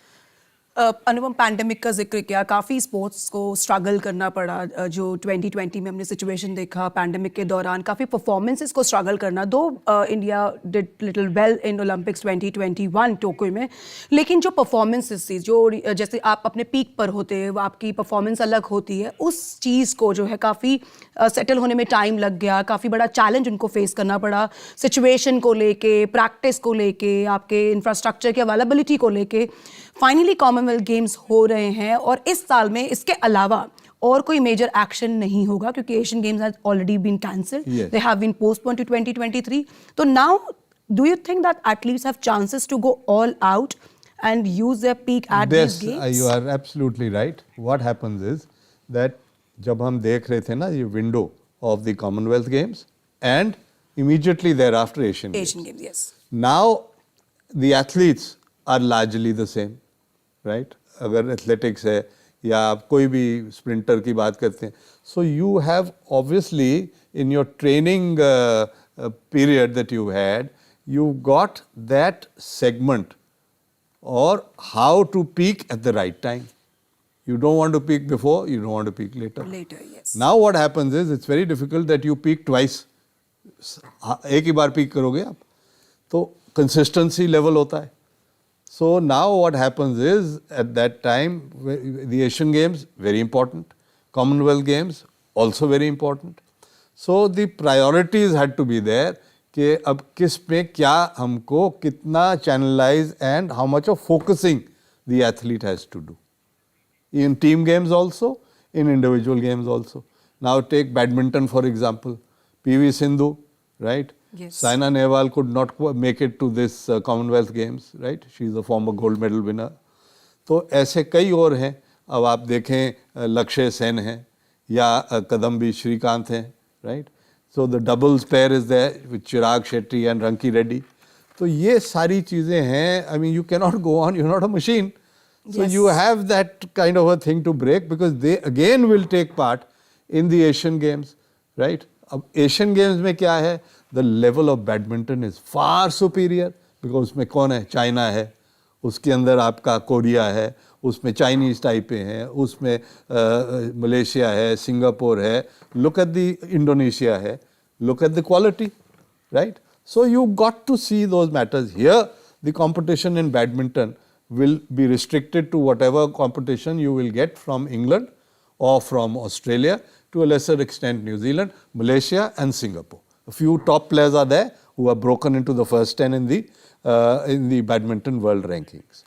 Anupam, pandemic का जिक्र किया, काफ़ी sports को struggle करना पड़ा। जो 2020 में हमने सिचुएशन देखा, पैंडेमिक के दौरान काफ़ी परफॉर्मेंसेस को स्ट्रगल करना। दो India did little well in Olympics 2021 Tokyo में, लेकिन जो परफॉर्मेंसेस थी, जो जैसे आप अपने पीक पर होते हैं, आपकी परफॉर्मेंस अलग होती है, उस चीज़ को जो है काफ़ी सेटल होने में टाइम लग गया। काफ़ी बड़ा चैलेंज उनको फेस करना पड़ा, सिचुएशन को लेके, प्रैक्टिस को लेके, आपके इंफ्रास्ट्रक्चर की अवेलेबिलिटी को लेके। फाइनली कॉमनवेल्थ गेम्स हो रहे हैं और इस साल में इसके अलावा और कोई मेजर एक्शन नहीं होगा क्योंकि Asian Games has already been cancelled, they have been postponed to 2023। तो now do you think that athletes have chances to go all out and use their peak at these games?
You are absolutely right. What happens is that जब हम देख रहे थे ना ये window of the Commonwealth Games and immediately thereafter Asian Games.
Yes.
Now the athletes are largely the same, right? अगर athletics है या आप कोई भी sprinter की बात करते हैं, so you have obviously in your training period that you had, you got that segment or how to peak at the right time. You don't want to peak before, you don't want to peak later.
Later, yes.
Now what happens is it's very difficult that you peak twice. एक ही बार peak करोगे आप, तो consistency level होता है. So now what happens is at that time the Asian Games very important, Commonwealth Games also very important. So the priorities had to be there. कि अब किस पे क्या हमको कितना channelize and how much of focusing the athlete has to do. In team games also, in individual games also. Now take badminton for example. PV Sindhu, right?
Yes.
Saina Nehwal could not make it to this Commonwealth Games, right? She is a former gold medal winner. तो ऐसे कई और हैं. अब आप देखें लक्ष्य सेन हैं या कदम्बी श्रीकांत हैं, right? So the doubles pair is there with Chirag Shetty and Ranki Reddy. तो ये सारी चीज़ें हैं. I mean you cannot go on. You're not a machine. So
yes.
you have that kind of a thing to break because they again will take part in the Asian Games, right? अब Asian Games में क्या है? The level of badminton is far superior because उसमें कौन है? China है. उसके अंदर आपका कोरिया है, उसमें चाइनीज टाइपे हैं, उसमें मलेशिया है, सिंगापुर है, लुक एट द इंडोनेशिया है, look at the quality, right? So you got to see those matters. Here the competition in badminton will be restricted to whatever competition you will get from England or from Australia, to a lesser extent New Zealand, Malaysia and Singapore. A few top players are there who are broken into the first 10 in the badminton world rankings.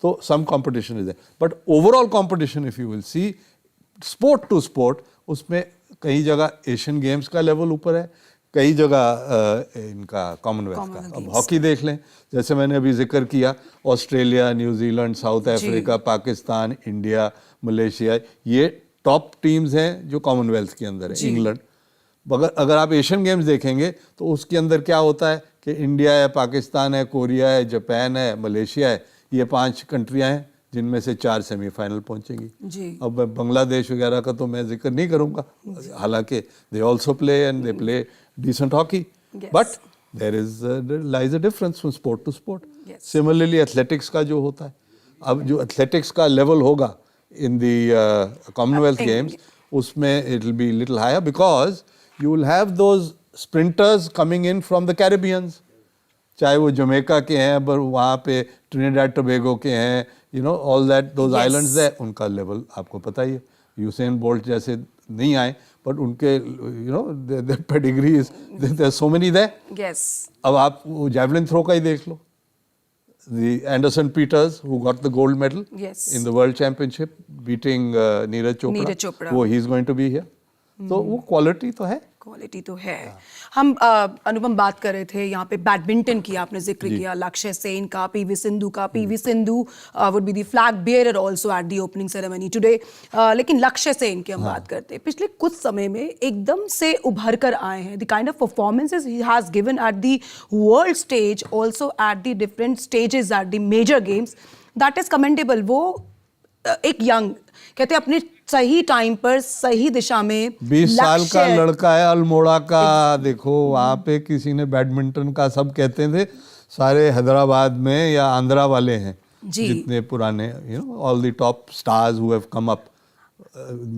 So some competition is there. But overall competition, if you will see, sport to sport, उसमें कई जगह Asian games का level ऊपर है, कई जगह इनका Commonwealth का. अब हॉकी देख लें, जैसे मैंने अभी जिक्र किया, Australia, New Zealand, south Africa, Pakistan, India, Malaysia, ये टॉप टीम्स हैं जो कॉमनवेल्थ के अंदर है. इंग्लैंड, अगर आप एशियन गेम्स देखेंगे तो उसके अंदर क्या होता है कि इंडिया है, पाकिस्तान है, कोरिया है, जापान है, मलेशिया है, ये 5 कंट्रियां हैं जिनमें से 4 सेमीफाइनल पहुंचेंगी. अब बांग्लादेश वगैरह का तो मैं जिक्र नहीं करूंगा, हालांकि they also play and they play decent hockey, but there lies a difference from sport to sport. Similarly athletics का जो होता है, अब जो एथलेटिक्स का लेवल होगा इन द कॉमनवेल्थ गेम्स, उसमें it will be little higher because you will have those sprinters coming in from the Caribbeans, चाहे वो जमैका के हैं, पर वहाँ पे ट्रिनिडाड टोबैगो के हैं, you know all that those islands है, उनका लेवल आपको पता ही है. यूसेन बोल्ट जैसे नहीं आए, बट उनके you know their pedigree is there are so many there.
Yes.
अब आप वो जैवलिन थ्रो का ही देख लो, the Anderson Peters who got the gold medal in the world championship beating Neeraj Chopra, वो ही is going to be here. तो वो क्वालिटी तो है,
क्वालिटी तो है. हम अनुपम बात कर रहे थे यहाँ पे बैडमिंटन की, आपने जिक्र किया लक्ष्य सेन का, पीवी सिंधु का. PV Sindhu would be the flag bearer also at the opening ceremony today. लेकिन लक्ष्य सेन की हम बात करते हैं, पिछले कुछ समय में एकदम से उभर कर आए हैं. The kind of performances he has given at the world stage, also at the different stages at the major games, that is commendable. वो एक यंग, कहते हैं अपने सही टाइम पर सही दिशा में,
20 साल का लड़का है अल्मोड़ा का. देखो वहाँ पे किसी ने बैडमिंटन का, सब कहते थे सारे हैदराबाद में या आंध्रा वाले हैं,
जी।
जितने पुराने all the top stars who have come up,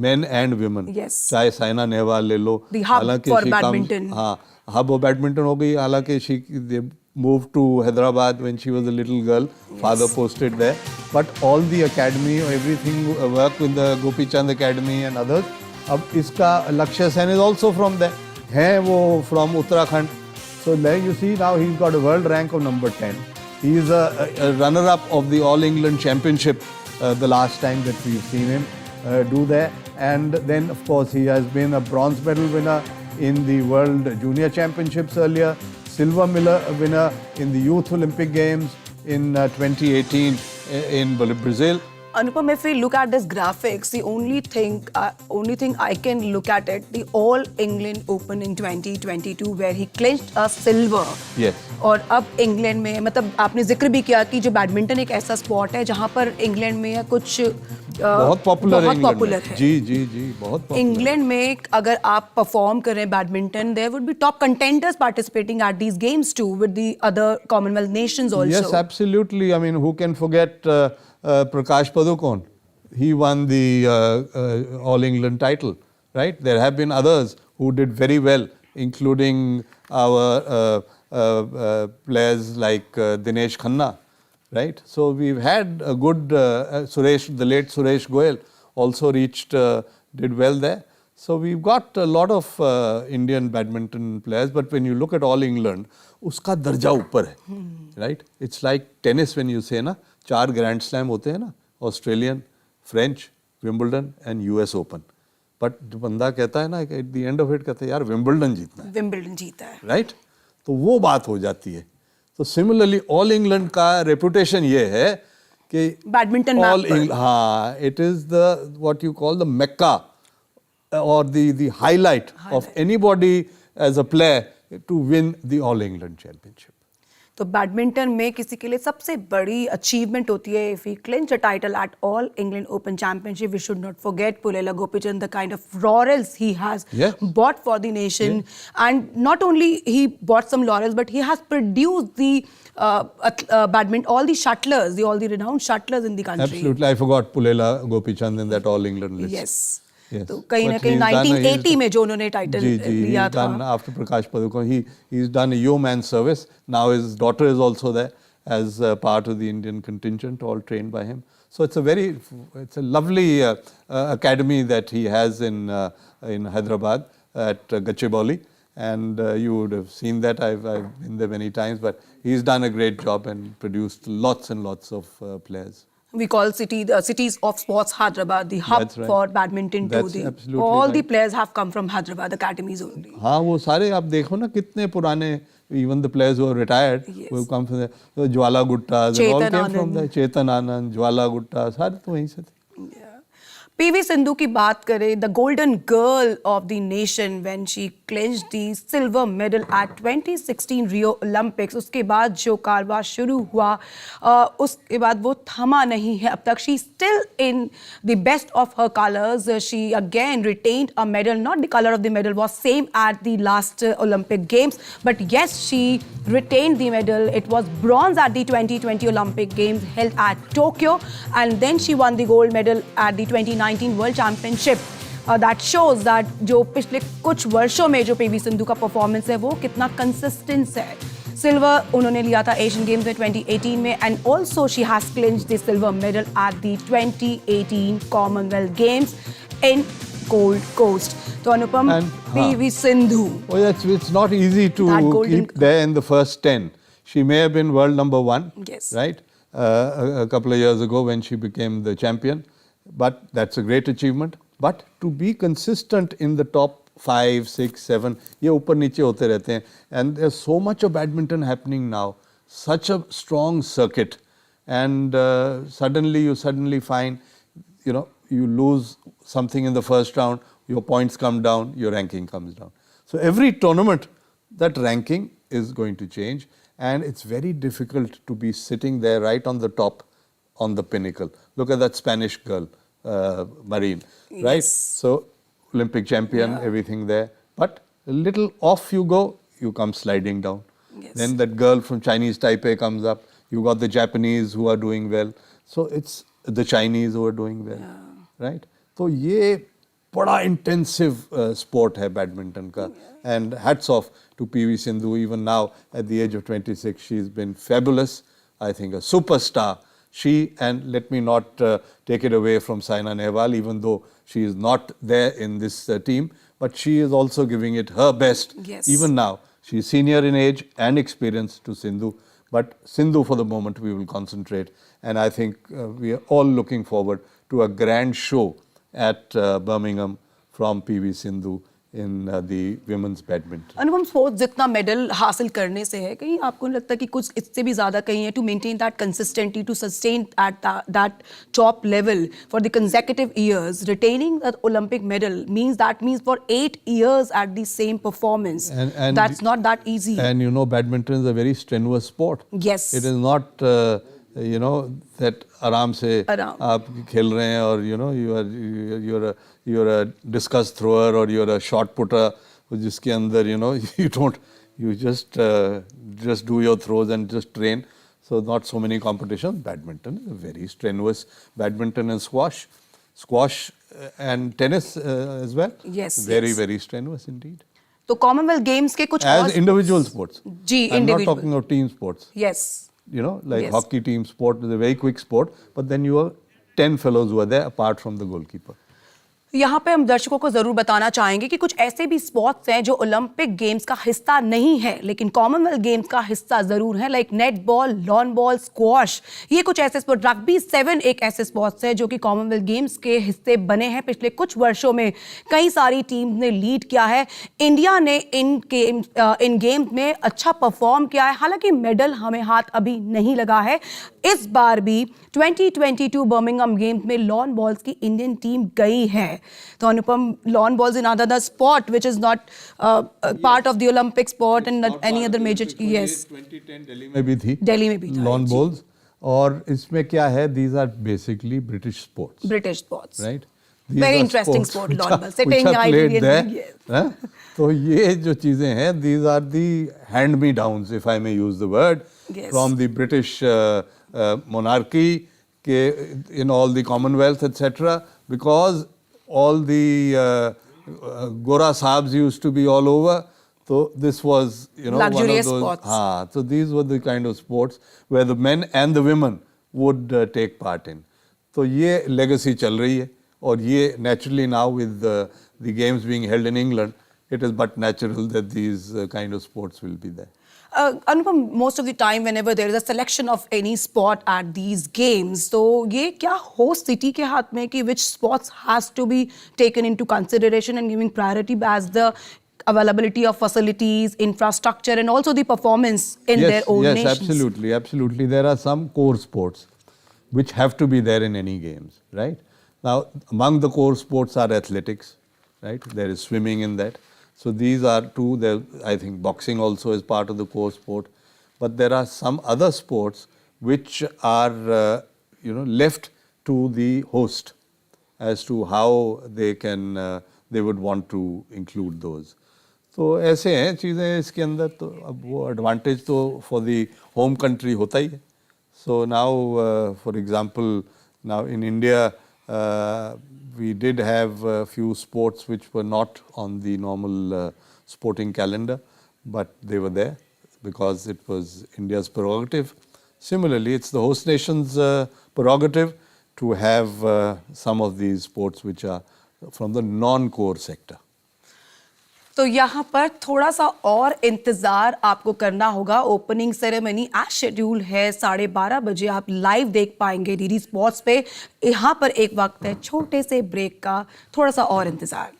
men and women.
Yes.
चाहे साइना नेहवाल ले लो,
The hub
हालांकि
for
she comes-
badminton.
हाँ, hub of badminton हो गई, हालांकि they moved to Hyderabad when she was a little girl. Father posted there. But all the academy, everything work with the Gopi Chand Academy and others. अब इसका लक्ष्य Sen is also from there. है वो from Uttarakhand. So there you see now he's got a world rank of number 10. He is a runner-up of the All England Championship the last time that we've seen him do there. And then of course he has been a bronze medal winner in the World Junior Championships earlier, silver winner in the Youth Olympic Games in 2018 in Brazil.
Anupam, if we look at this graphics, the only thing I can look at it, the All England Open in 2022 where he clinched a silver.
Yes.
और अब England में मतलब आपने जिक्र भी किया कि जो बैडमिंटन एक ऐसा स्पोर्ट है जहाँ पर इंग्लैंड में कुछ
बहुत पॉपुलर
है।
जी जी जी बहुत पॉपुलर।
इंग्लैंड में अगर आप परफॉर्म करें badminton, there would be top contenders participating at these games too with the other Commonwealth nations also.
Yes, absolutely. I mean, who can forget Prakash Padukone? He won the All England title, right? There have been others who did very well, including our players like Dinesh Khanna, right? So we've had a good the late Suresh Goyal also did well there. So we've got a lot of Indian badminton players, but when you look at All England, उसका दर्जा ऊपर है, right? It's like tennis when you say ना, 4 Grand Slam होते हैं ना, Australian, French, Wimbledon and US Open. But जो बंदा कहता है ना, at the end of it कहता है यार Wimbledon जीतना है.
Wimbledon जीता है.
Right? तो वो बात हो जाती है. तो similarly All England का reputation ये है कि
बैडमिंटन
All England, हाँ, it is the what you call the mecca or the highlight of anybody as a player to win the All England Championship.
तो बैडमिंटन में किसी के लिए सबसे बड़ी अचीवमेंट होती है if he clinch a title at All England Open Championship. We should not forget Pullela Gopichand, the kind of laurels he has bought for the nation. And not only he bought some laurels, but he has produced the badminton, all the shuttlers, all the renowned shuttlers in the country.
Absolutely. I forgot Pullela Gopichand in that All England list.
Yes.
Yes.
तो कहीं ना कहीं 1980 में जो उन्होंने title लिया था.
Done after Prakash Padukone, he's done a yeoman service. Now his daughter is also there as part of the Indian contingent, all trained by him. So it's a lovely academy that he has in Hyderabad at Gachibowli, and you would have seen that. I've been there many times, but he's done a great job and produced lots and lots of players.
We call the cities of sports Hyderabad, the hub for badminton too. All the players have come from Hyderabad academies only.
हाँ वो सारे आप देखो ना कितने पुराने, even the players who are retired who have come from there. So Jwala Gutta, they all came from there. Chetan Anand, Jwala Gutta, सारे तो वहीं से थे.
PV Sindhu की बात करें, the golden girl of the nation when she clinched the silver medal at 2016 Rio Olympics. उसके बाद जो कारवां शुरू हुआ, उसके बाद वो थमा नहीं है अब तक. She's still in the best of her colors. She again retained a medal. Not the color of the medal was same at the last Olympic Games, but yes, she retained the medal. It was bronze at the 2020 Olympic Games held at Tokyo, and then she won the gold medal at the 2019 World Championship. That shows that जो पिछले कुछ वर्षों में जो PV Sindhu का performance है वो कितना कंसिस्टेंस है. सिल्वर उन्होंने लिया था एशियन गेम्स में 2018 में, and also she has clinched the silver medal at the 2018 Commonwealth Games in Gold Coast. तो Anupam, PV Sindhu.
Oh, it's not easy to keep there in the first 10. She may have been world number 1, right? A couple of years ago when she became the champion. But that's a great achievement. But to be consistent in the top 5, 6, 7, ये ऊपर नीचे होते रहते हैं. And there's so much of badminton happening now, such a strong circuit, and suddenly you find, you lose something in the first round, your points come down, your ranking comes down. So every tournament, that ranking is going to change, and it's very difficult to be sitting there right on the top, on the pinnacle. Look at that Spanish girl, Marine, right? So Olympic champion, everything there. But a little off you go, you come sliding down. Then that girl from Chinese Taipei comes up. You got the Japanese who are doing well. So it's the Chinese who are doing well, right? So ये बड़ा intensive sport है badminton का. And hats off to PV Sindhu. Even now, at the age of 26, she's been fabulous. I think a superstar. She, and let me not take it away from Saina Nehwal, even though she is not there in this team, but she is also giving it her best.
Yes.
Even now, she is senior in age and experience to Sindhu. But Sindhu, for the moment, we will concentrate. And I think we are all looking forward to a grand show at Birmingham from PV Sindhu in the women's badminton.
Anupam, sports जितना medal हासिल करने से है, कहीं आपको नहीं लगता कि कुछ इससे भी ज़्यादा कहीं है, to maintain that consistency, to sustain at that top level for the consecutive years, retaining that Olympic medal means for 8 years at the same performance.
And
that's not that easy.
And you know, badminton is a very strenuous sport.
Yes.
It is not, you know, that आराम से आप खेल रहे हैं और you know, you're a discus thrower or you're a shot putter, जिसके अंदर you know, you just do your throws and just train. So not so many competitions. Badminton is very strenuous. Badminton and squash and tennis as well.
Yes.
Very, very strenuous indeed.
तो Commonwealth Games के कुछ
as individual sports.
Ji,
I'm
individual.
not talking of team sports.
Yes.
You know, like
Yes.
hockey team sport is a very quick sport, but then you are 10 fellows who are there apart from the goalkeeper.
यहाँ पे हम दर्शकों को जरूर बताना चाहेंगे कि कुछ ऐसे भी स्पोर्ट्स हैं जो ओलंपिक गेम्स का हिस्सा नहीं है लेकिन कॉमनवेल्थ गेम्स का हिस्सा जरूर है, like net ball, lawn ball, squash. ये कुछ ऐसे स्पोर्ट, रग्बी 7 एक ऐसे स्पोर्ट्स है जो कि कॉमनवेल्थ गेम्स के हिस्से बने हैं. पिछले कुछ वर्षों में कई सारी टीम्स ने लीड किया है. इंडिया ने इन गेम्स में अच्छा परफॉर्म किया है. हालांकि मेडल हमें हाथ अभी नहीं लगा है. इस बार भी 2022 बर्मिंघम गेम्स में लॉन बॉल्स की इंडियन टीम गई है. तो Anupam, lawn bowls in other sport which is not part of the Olympic sport and any other major. Yes,
2010 Delhi में भी थी.
दिल्ली में भी था
लॉन बॉल्स. और इसमें क्या है, these are basically British sports, right?
Very interesting sport, lawn ball, sitting.
तो ये जो चीजें हैं, these are the hand me downs, if I may use the word, from the British monarchy in all the Commonwealth, etc. Because all the Gora Sahabs used to be all over. So this was, you know,
luxurious
one of those
sports.
So these were the kind of sports where the men and the women would take part in. So ये legacy चल रही है और ये naturally now with the games being held in England, it is but natural that these kind of sports will be there.
Anupam, most of the time whenever there is a selection of any sport at these games, so ये क्या host city के हाथ में कि which sports has to be taken into consideration and giving priority as the availability of facilities, infrastructure and also the performance in their own nations?
Yes, absolutely. There are some core sports which have to be there in any games, right? Now, among the core sports are athletics, right? There is swimming in that. So these are two. There, I think boxing also is part of the core sport. But there are some other sports which are, you know, left to the host as to how they can, they would want to include those. तो ऐसे हैं चीज़ें इसके अंदर. तो अब वो advantage तो for the home country होता ही है. So now, for example, now in India, we did have a few sports which were not on the normal sporting calendar, but they were there because it was India's prerogative. Similarly, it's the host nation's prerogative to have some of these sports which are from the non-core sector.
तो यहाँ पर थोड़ा सा और इंतजार आपको करना होगा. ओपनिंग सेरेमनी एज शेड्यूल है 12:30 बजे. आप लाइव देख पाएंगे डीडी स्पोर्ट्स पे. यहाँ पर एक वक्त है छोटे से ब्रेक का, थोड़ा सा और इंतजार.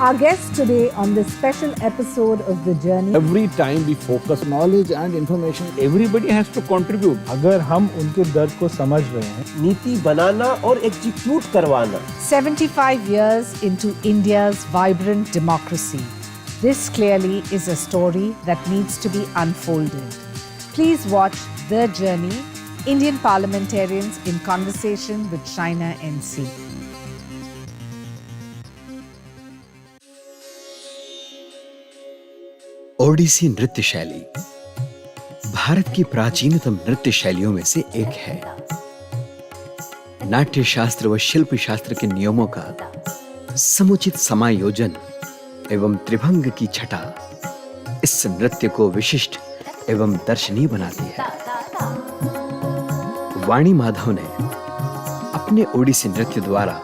Our guest today on this special episode of The Journey.
Every time we focus knowledge and information, everybody has to contribute.
अगर हम उनके दर्द को समझ रहे हैं,
नीति बनाना और एग्जीक्यूट करवाना.
75 years into India's vibrant democracy. This clearly is a story that needs to be unfolded. Please watch The Journey, Indian Parliamentarians in Conversation with Shaina NC.
Odissi नृत्य शैली भारत की प्राचीनतम नृत्य शैलियों में से एक है। नाट्य शास्त्र व शिल्प शास्त्र के नियमों का समुचित समायोजन एवं त्रिभंग की छटा इस नृत्य को विशिष्ट एवं दर्शनीय बनाती है। वाणी माधव ने अपने ओडिसी नृत्य द्वारा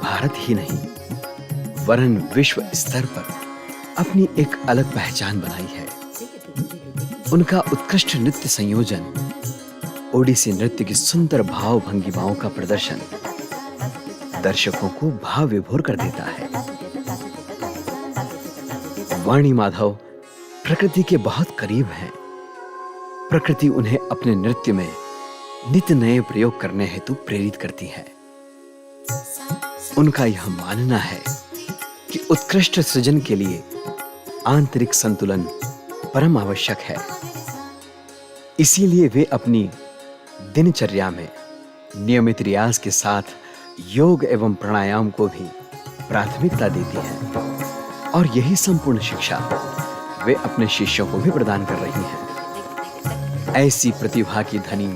भारत ही नहीं वरन विश्व स्तर पर अपनी एक अलग पहचान बनाई है। उनका उत्कृष्ट नृत्य संयोजन ओडिसी नृत्य की सुंदर भाव भंगिमाओं का प्रदर्शन दर्शकों को भाव विभोर कर देता है। वाणी माधव प्रकृति के बहुत करीब हैं। प्रकृति उन्हें अपने नृत्य में नित्य नए प्रयोग करने हेतु प्रेरित करती है। उनका यह मानना है कि उत्कृष्ट सृजन के लिए आंतरिक संतुलन परम आवश्यक है। इसीलिए वे अपनी दिनचर्या में नियमित रियाज के साथ योग एवं प्राणायाम को भी प्राथमिकता देती हैं और यही संपूर्ण शिक्षा वे अपने शिष्यों को भी प्रदान कर रही हैं। ऐसी प्रतिभा की धनी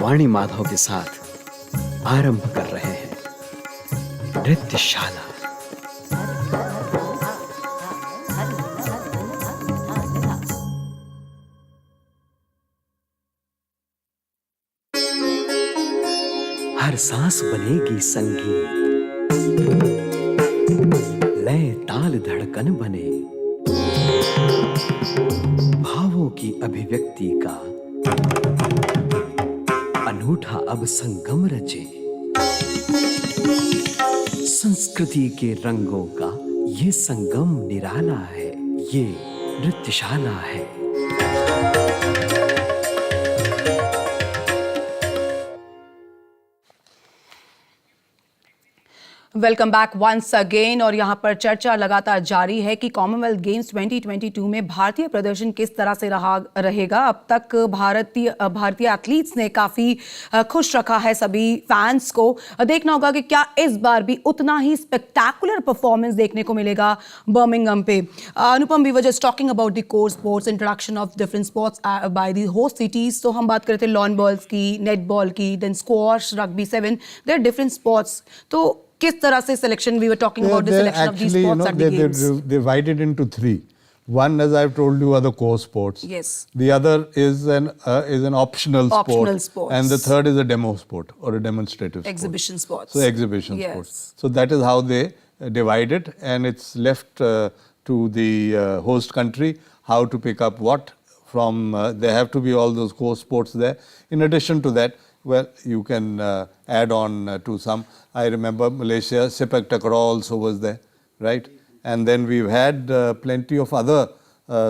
वाणी माधव के साथ आरंभ कर रहे हैं नृत्यशाला। हर सांस बनेगी संगीत, लय ताल धड़कन बने, भावों की अभिव्यक्ति का अनूठा अब संगम रचे। संस्कृति के रंगों का ये संगम निराला है, ये नृत्यशाला है।
Welcome back once again. और यहाँ पर चर्चा लगातार जारी है कि कॉमनवेल्थ गेम्स 2022 में भारतीय प्रदर्शन किस तरह से रहेगा। अब तक भारतीय एथलीट्स ने काफ़ी खुश रखा है सभी फैंस को। देखना होगा कि क्या इस बार भी उतना ही स्पेक्टैकुलर परफॉर्मेंस देखने को मिलेगा बर्मिंघम पे। Anupam, we were just talking about the core sports, introduction of different sports by the host cities. तो हम बात कर रहे थे लॉन बॉल्स की, नेट बॉल की, then squash, rugby 7, there are different sports. तो किस तरह से selection, we were talking about the selection of these sports at the games.
They're divided into 3. One, as I've told you, are the core sports.
Yes.
The other is an optional
sport.
Sports. And the third is a demo sport or a demonstrative
exhibition sports.
So exhibition
yes.
sports. So that is how they divide it, and it's left to the host country how to pick up what from. There have to be all those core sports there. In addition to that, well, you can add on to some. I remember Malaysia, Sepak Takraw also was there, right? And then we've had plenty of other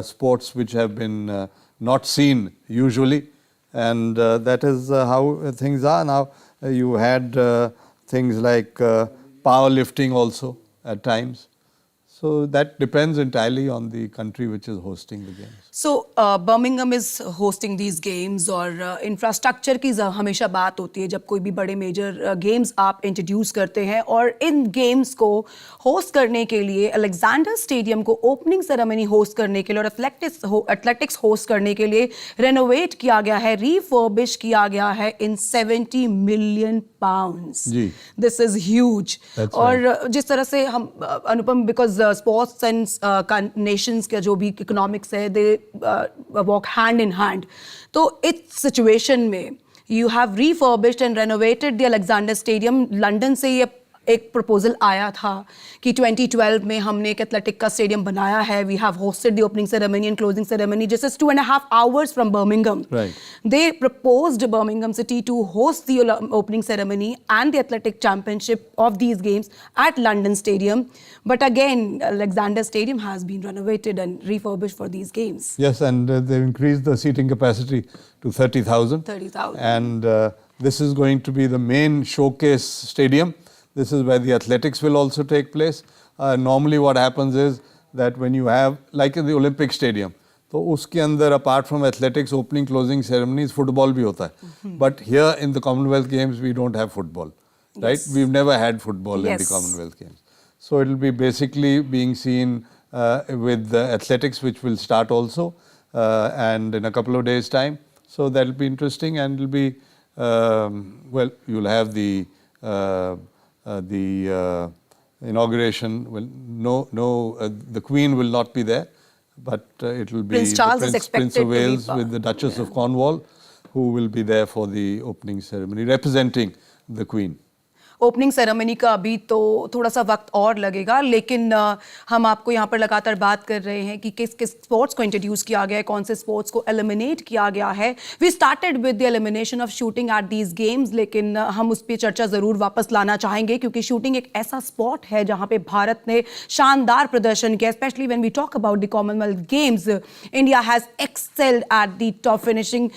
sports which have been not seen usually. And that is how things are now. You had things like powerlifting also at times. So that depends entirely on the country which is hosting the games.
So Birmingham is hosting these games और infrastructure की हमेशा बात होती है जब कोई भी बड़े मेजर गेम्स आप इंट्रोड्यूस करते हैं। और इन गेम्स को होस्ट करने के लिए अलेक्जेंडर स्टेडियम को ओपनिंग सेरेमनी होस्ट करने के लिए और एथलेटिक्स होस्ट करने के लिए रेनोवेट किया गया है, रीफर्बिश किया गया है इन 70 million pounds. This is huge. और जिस तरह से हम अनुपम, बिकॉज स्पोर्ट्स एंड नेशंस का जो भी इकोनॉमिक्स है, they walk hand in hand. तो इस सिचुएशन में you have refurbished and renovated the Alexander stadium. London से ये एक प्रपोजल आया था कि 2012 में हमने एक एथलेटिक का स्टेडियम बनाया है। We have hosted the opening ceremony and closing ceremony just is 2.5 hours from Birmingham. They proposed Birmingham City to host the opening ceremony and the athletic championship of these games at London Stadium. But again, Alexander Stadium has been renovated and refurbished for these games.
Yes, and they've increased the seating capacity to 30,000.
30,000.
And this is going to be the main showcase stadium. This is where the athletics will also take place. Normally what happens is that when you have, like in the Olympic Stadium, तो उसके अंदर apart from athletics, opening, closing ceremonies, football भी होता है. But here in the Commonwealth Games, we don't have football, right? We've never had football in the Commonwealth Games. So it will be basically being seen with athletics, which will start also, and in a couple of days' time. So that will be interesting, and it will be well. You'll have the inauguration. Well, the Queen will not be there, but it will be
Prince Charles is expected
Prince of Wales
to be
with the Duchess of Cornwall, who will be there for the opening ceremony, representing the Queen.
Opening ceremony का अभी तो थोड़ा सा वक्त और लगेगा, लेकिन हम आपको यहाँ पर लगातार बात कर रहे हैं कि किस किस स्पोर्ट्स को इंट्रोड्यूस किया गया है, कौन से स्पोर्ट्स को एलिमिनेट किया गया है. We started with the elimination of shooting at these games, लेकिन हम उस पर चर्चा ज़रूर वापस लाना चाहेंगे, क्योंकि शूटिंग एक ऐसा स्पोर्ट है जहाँ पे भारत ने शानदार प्रदर्शन किया. Specially when we talk about the Commonwealth Games, India has excelled at the top, finishing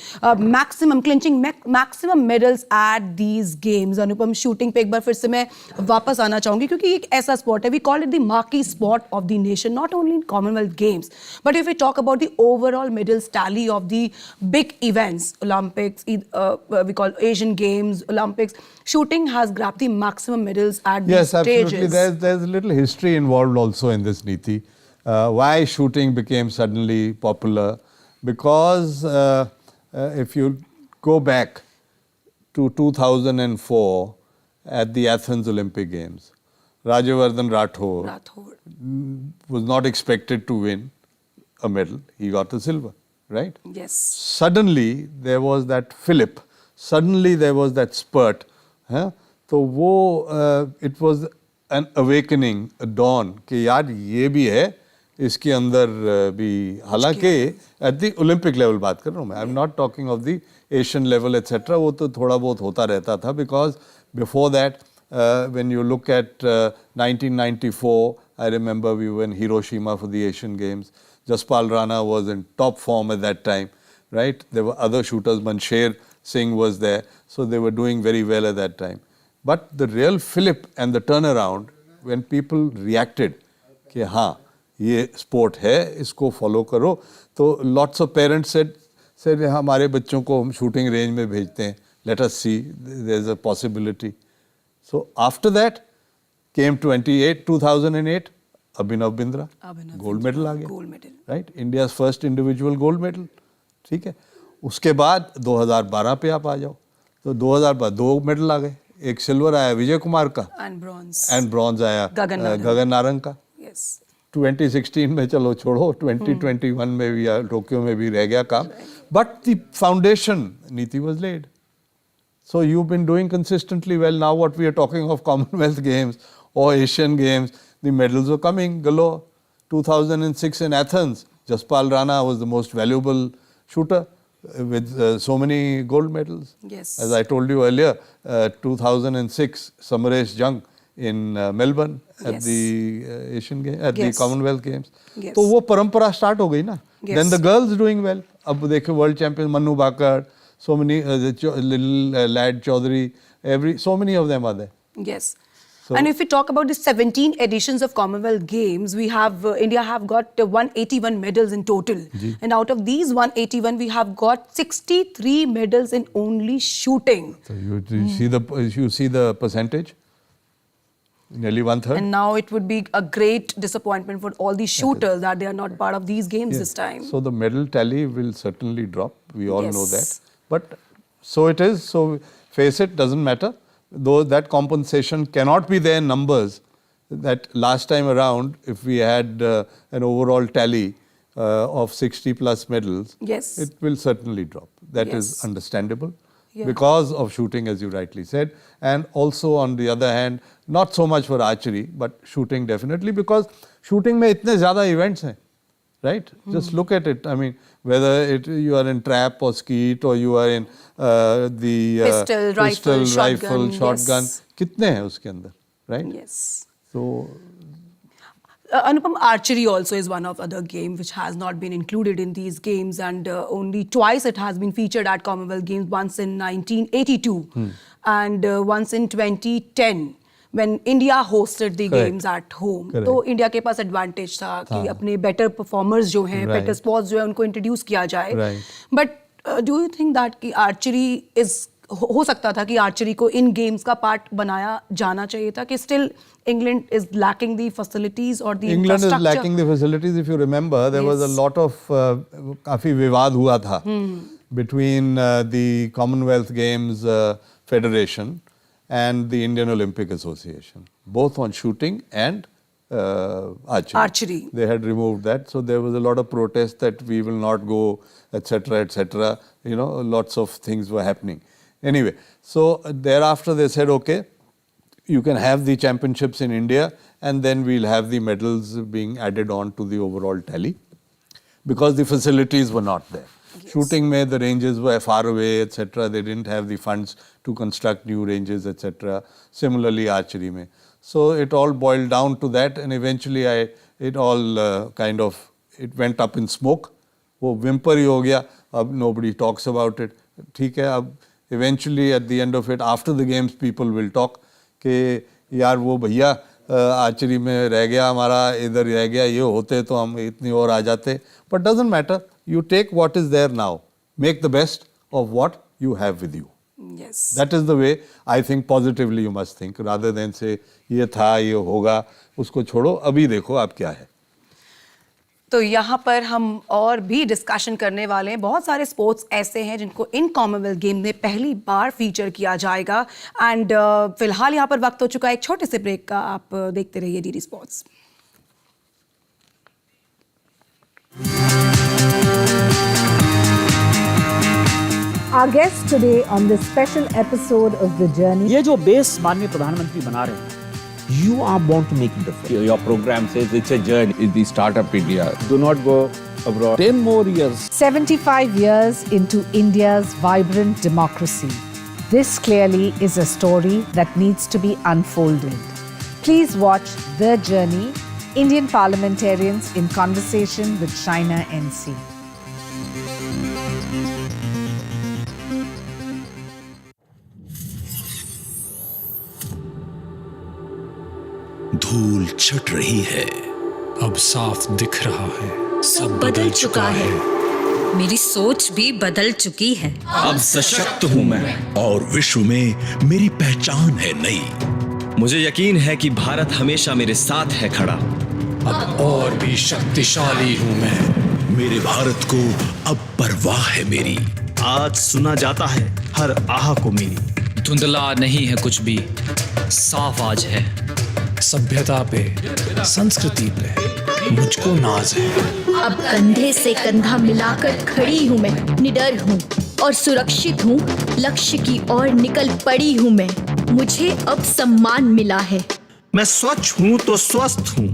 maximum, clinching maximum medals at these games. Anupam, shooting पे एक बार फिर से मैं वापस आना चाहूंगी, क्योंकि एक ऐसा स्पोर्ट है, we call it the marquee sport of the nation, not only in Commonwealth Games, but if we talk about the overall medals tally of the big events, Olympics, we call Asian Games, Olympics, shooting has grabbed the maximum medals at these
yes,
stages.
absolutely. There's a little history involved also in this, Neeti. Why shooting became suddenly popular? Because if you go back to 2004 at the Athens Olympic Games, Rajavardhan Rathore was not expected to win a medal. He got the silver, right?
Yes.
Suddenly there was that fillip. Suddenly there was that spurt. तो वो it was an awakening, a dawn कि यार ये भी है इसके अंदर भी, हालांकि at the Olympic level बात कर रहा हूँ मैं, I'm not talking of the Asian level etc. वो तो थोड़ा बहुत होता रहता था, because before that when you look at 1994, I remember we were in Hiroshima for the Asian Games. Jaspal Rana was in top form at that time, right? There were other shooters, Mansher Singh was there, so they were doing very well at that time. But the real flip and the turnaround, when people reacted कि हाँ ये sport है, इसको follow करो, तो lots of parents said हमारे बच्चों को हम shooting range में भेजते हैं, let us see, there's a possibility. So after that came 2008, Abhinav Bindra, gold medal आ गया, right? India's first individual gold medal, ठीक है. उसके बाद 2012 पे आप आ जाओ, तो 2012 2 मेडल आ गए, एक सिल्वर आया विजय कुमार का एंड ब्रॉन्ज आया गगन नारंग का. 2016 में चलो छोड़ो, 2021 में भी टोक्यो में भी रह गया काम, बट द फाउंडेशन, नीति was laid. So you've been doing consistently well. Now what we are talking of Commonwealth Games or Asian Games, the medals are coming galore. 2006 in Athens, Jaspal Rana was the most valuable shooter with so many gold medals.
Yes.
As I told you earlier, 2006 Samaresh Jung in Melbourne at the Asian Games, at the Commonwealth Games.
Yes.
तो वो परंपरा start हो गई ना.
Yes.
Then the girls doing well. अब देखो world champion Manu Bakar, so many little lad Chaudhary, so many of them are there.
Yes.
So,
and if we talk about the 17 editions of Commonwealth Games, we have India have got 181 medals in total. And out of these 181, we have got 63 medals in only shooting.
So you see the percentage? Nearly 1/3.
And now it would be a great disappointment for all the shooters that they are not part of these games this time.
So the medal tally will certainly drop. We all know that. But so it is. So face it, doesn't matter. Though that compensation cannot be there in numbers. That last time around, if we had an overall tally of 60 plus medals, it will certainly drop. That is understandable. Because of shooting, as you rightly said, and also on the other hand, not so much for archery, but shooting definitely, because shooting में इतने ज़्यादा events हैं, right? Just look at it. I mean, whether you are in trap or skeet or you are in the
pistol,
rifle, shotgun, कितने हैं उसके अंदर, right?
Yes.
So.
Anupam, archery also is one of other game which has not been included in these games, and only twice it has been featured at Commonwealth Games, once in 1982 and once in 2010 when India hosted the games at home. तो India के पास advantage था कि अपने better performers जो हैं, better sports जो हैं उनको introduce किया जाए. But do you think that कि archery is हो सकता था कि आर्चरी को इन गेम्स का पार्ट बनाया जाना चाहिए था, कि still England is lacking the facilities और the
England is lacking the facilities. If you remember there was a lot of काफी विवाद हुआ था between the Commonwealth Games Federation and the Indian Olympic Association, both on shooting and archery. They had removed that, so there was a lot of protest that we will not go, etc., etc. You know, lots of things were happening. Anyway, so thereafter they said, okay, you can have the championships in India, and then we'll have the medals being added on to the overall tally, because the facilities were not there. Yes. Shooting mein the ranges were far away, etc. They didn't have the funds to construct new ranges, etc. Similarly, archery mein. So it all boiled down to that, and eventually it all it went up in smoke. वो whimper ही हो गया. अब nobody talks about it. ठीक है, अब eventually at the end of it, after the games, people will talk कि यार वो भैया आर्चरी में रह गया, हमारा इधर रह गया, ये होते तो हम इतनी और आ जाते. But doesn't matter. You take what is there now. Make the best of what you have with you.
Yes.
That is the way I think positively you must think, rather than say ये था, ये होगा, उसको छोड़ो, अभी देखो आप क्या है.
तो यहाँ पर हम और भी डिस्कशन करने वाले हैं. बहुत सारे स्पोर्ट्स ऐसे हैं जिनको इन कॉमनवेल्थ गेम में पहली बार फीचर किया जाएगा. एंड फिलहाल यहाँ पर वक्त हो चुका है एक छोटे से ब्रेक का. आप देखते रहिए DD sports.
Our guest today on this special episode of The Journey.
ये जो बेस माननीय प्रधानमंत्री बना रहे हैं, you are born to make a difference. Your program says it's a journey. It's the startup India. Do not go abroad. 10 more years.
75 years into India's vibrant democracy. This clearly is a story that needs to be unfolded. Please watch The Journey, Indian parliamentarians in conversation with Shaina NC.
धूल छट रही है, अब साफ दिख रहा है, सब बदल चुका है,
मेरी सोच भी बदल चुकी है.
अब सशक्त हूँ मैं, और विश्व में मेरी पहचान है नई.
मुझे यकीन है कि भारत हमेशा मेरे साथ है खड़ा.
अब और भी शक्तिशाली हूँ मैं. मेरे भारत को अब परवाह है मेरी.
आज सुना जाता है हर आह को मेरी.
धुंधला नहीं है कुछ भी, साफ आज है.
सभ्यता पे, संस्कृति पे मुझको नाज है.
अब कंधे से कंधा मिलाकर खड़ी हूँ मैं, निडर हूँ और सुरक्षित हूँ. लक्ष्य की ओर निकल पड़ी हूँ मैं, मुझे अब सम्मान मिला है.
मैं स्वच्छ हूँ तो स्वस्थ हूँ.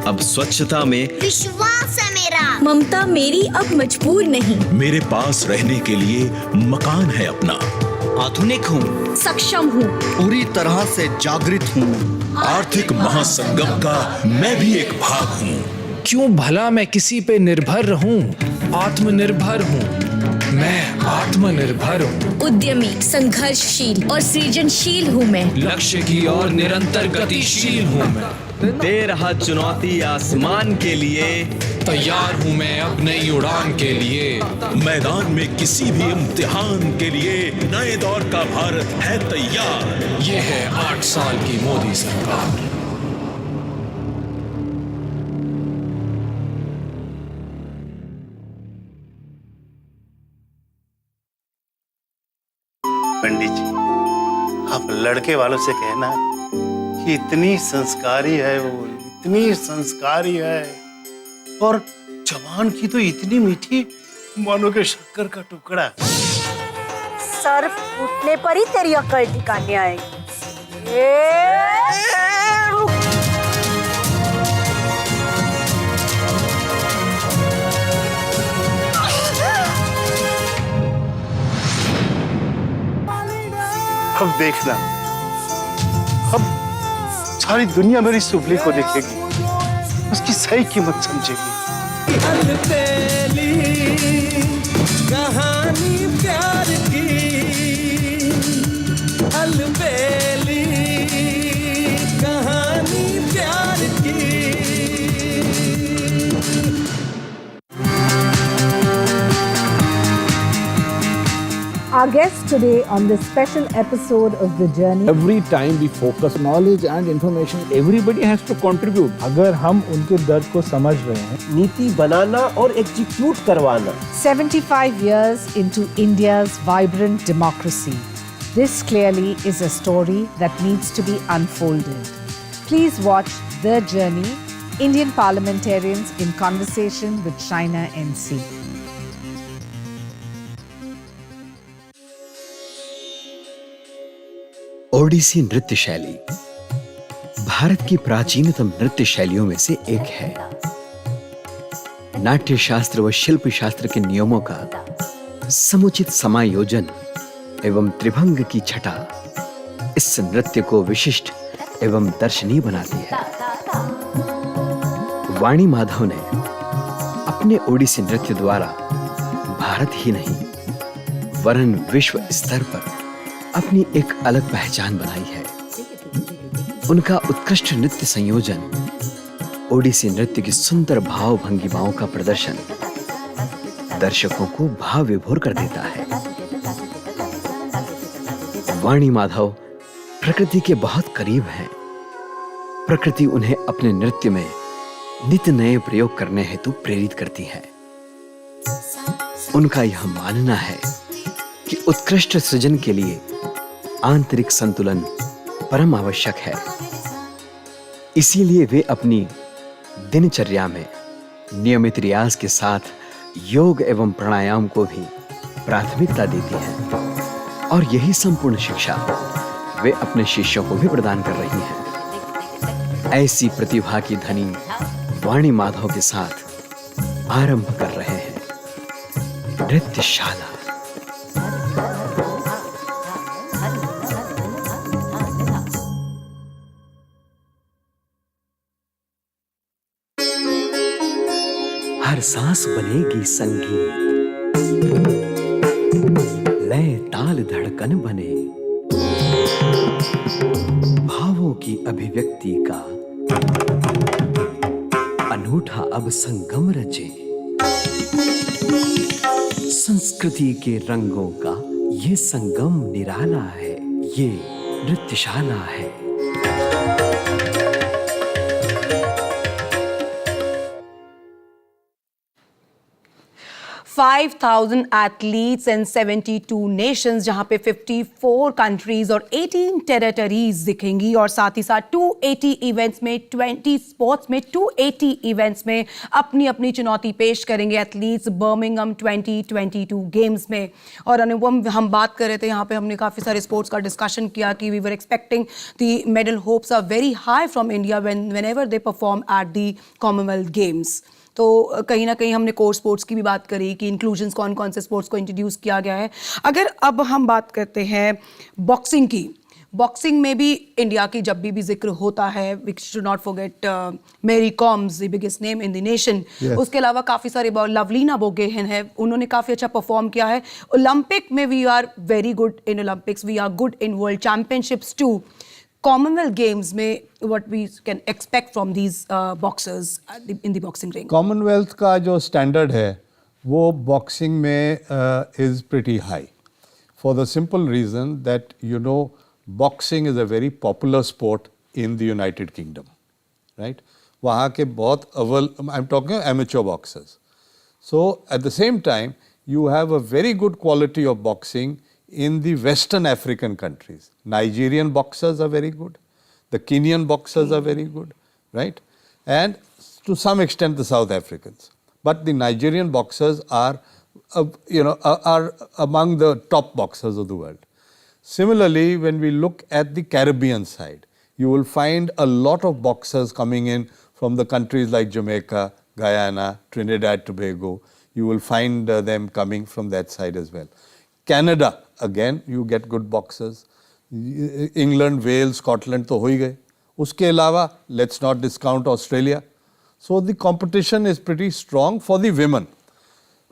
अब स्वच्छता में
विश्वास है मेरा. ममता मेरी अब मजबूर नहीं.
मेरे पास रहने के लिए मकान है अपना.
आधुनिक हूँ,
सक्षम हूँ,
पूरी तरह से जागृत हूँ.
आर्थिक महासंगम का मैं भी एक भाग हूँ.
क्यों भला मैं किसी पे निर्भर रहूं, आत्मनिर्भर हूँ. मैं आत्मनिर्भर हूँ.
उद्यमी, संघर्षशील और सृजनशील हूँ मैं.
लक्ष्य की ओर निरंतर गतिशील हूँ मैं.
दे रहा चुनौती आसमान के लिए,
तैयार हूँ मैं अब नई उड़ान के लिए.
मैदान में किसी भी इम्तिहान के लिए नए दौर का भारत है तैयार.
ये है 8 साल की मोदी सरकार.
पंडित जी, आप लड़के वालों से कहना कि इतनी संस्कारी है वो, इतनी संस्कारी है, और जवान की तो इतनी मीठी मानो के शक्कर का टुकड़ा.
सर फूटने पर ही तेरी अकल ठिकाने आएगी.
अब देखना, अब सारी दुनिया मेरी सुपली को देखेगी, उसकी सही कीमत समझेगी.
अलबेली कहानी प्यार की, अलबेली कहानी प्यार की.
Our guests today on this special episode of The Journey.
Every time we focus knowledge and information, everybody has to contribute.
अगर हम उनके दर्द को समझ रहे हैं,
नीति बनाना और एग्जीक्यूट करवाना।
75 years into India's vibrant democracy. This clearly is a story that needs to be unfolded. Please watch The Journey, Indian Parliamentarians in Conversation with Shaina NC.
Odissi नृत्य शैली भारत की प्राचीनतम नृत्य शैलियों में से एक है। नाट्य शास्त्र व शिल्प शास्त्र के नियमों का समुचित समायोजन एवं त्रिभंग की छटा इस नृत्य को विशिष्ट एवं दर्शनीय बनाती है। वाणी माधव ने अपने ओडिसी नृत्य द्वारा भारत ही नहीं वरन विश्व स्तर पर अपनी एक अलग पहचान बनाई है। उनका उत्कृष्ट नृत्य संयोजन ओडिसी नृत्य की सुंदर भाव भंगिमाओं का प्रदर्शन दर्शकों को भाव विभोर कर देता है। वाणी माधव प्रकृति के बहुत करीब हैं। प्रकृति उन्हें अपने नृत्य में नित्य नए प्रयोग करने हेतु प्रेरित करती है। उनका यह मानना है कि उत्कृष्ट सृजन के लिए आंतरिक संतुलन परम आवश्यक है। इसीलिए वे अपनी दिनचर्या में नियमित रियाज के साथ योग एवं प्राणायाम को भी प्राथमिकता देती हैं और यही संपूर्ण शिक्षा वे अपने शिष्यों को भी प्रदान कर रही हैं। ऐसी प्रतिभा की धनी वाणी माधव के साथ आरंभ कर रहे हैं नृत्यशाला। हर सांस बनेगी संगीत, लय ताल धड़कन बने, भावों की अभिव्यक्ति का अनूठा अब संगम रचे। संस्कृति के रंगों का ये संगम निराला है, ये नृत्यशाला है।
5,000 athletes and 72 nations, जहां पे 54 countries और 18 territories दिखेंगी और साथ ही साथ 280 इवेंट्स में 20 स्पोर्ट्स में 280 इवेंट्स में अपनी अपनी चुनौती पेश करेंगे एथलीट्स बर्मिंघम 2022 गेम्स में। और अनुपम, हम बात कर रहे थे यहाँ पे, हमने काफ़ी सारे स्पोर्ट्स का डिस्कशन किया कि we were expecting the medal hopes are very high from India whenever they perform at the Commonwealth Games. तो कहीं ना कहीं हमने कोर स्पोर्ट्स की भी बात करी कि इंक्लूजन्स कौन कौन से स्पोर्ट्स को इंट्रोड्यूस किया गया है। अगर अब हम बात करते हैं बॉक्सिंग की, बॉक्सिंग में भी इंडिया की जब भी जिक्र होता है, we should not forget Mary Kom's, the biggest name in the nation. उसके अलावा काफ़ी सारे लवलीना बोगेहन है, उन्होंने काफ़ी अच्छा परफॉर्म किया है। ओलंपिक में we are very good in Olympics, we are good in world championships too. Commonwealth Games में what we can expect from these boxers in the boxing ring?
Commonwealth का जो स्टैंडर्ड है वो बॉक्सिंग में is pretty high for the simple reason that you know boxing is a very popular sport in the United Kingdom, right? वहाँ के बहुत I'm talking amateur boxers. So at the same time you have a very good quality of boxing in the Western African countries. Nigerian boxers are very good. The Kenyan boxers are very good, right? And to some extent the South Africans. But the Nigerian boxers are, are among the top boxers of the world. Similarly, when we look at the Caribbean side, you will find a lot of boxers coming in from the countries like Jamaica, Guyana, Trinidad, Tobago. You will find them coming from that side as well. Canada, again, you get good boxers. England, Wales, Scotland तो हो ही गए। उसके अलावा let's not discount Australia. So the competition is pretty strong for the women,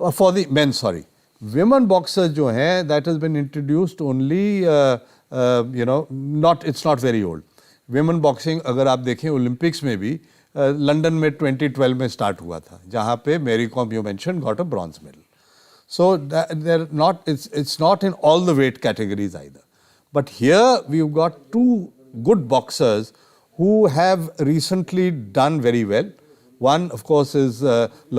for the men sorry. Women boxers जो हैं that has been introduced only it's not very old. Women boxing अगर आप देखें ओलंपिक्स में भी London में 2012 में start हुआ था, जहाँ पे मेरी com you mention got a bronze medal. So they're not. It's not in all the weight categories either. But here we've got two good boxers who have recently done very well. One, of course, is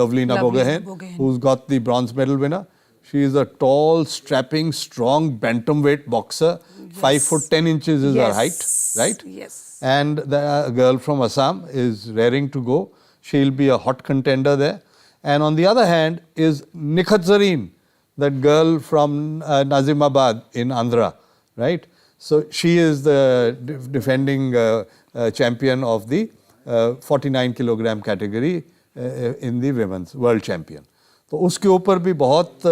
Lovlina Borgohain, who's got the bronze medal winner. She is a tall, strapping, strong bantamweight boxer. 5'10" is her height, right?
Yes.
And the girl from Assam is raring to go. She'll be a hot contender there. And on the other hand is Nikhat Zareen, that girl from Nazimabad in Andhra, right? So she is the defending champion of the 49 kilogram category in the women's world champion. तो उसके ऊपर भी बहुत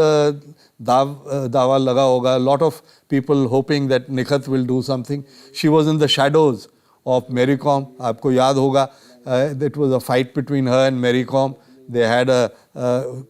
दावा लगा होगा. Lot of people hoping that Nikhat will do something. She was in the shadows of Mary Kom. आपको याद होगा, it was a fight between her and Mary Kom. They had a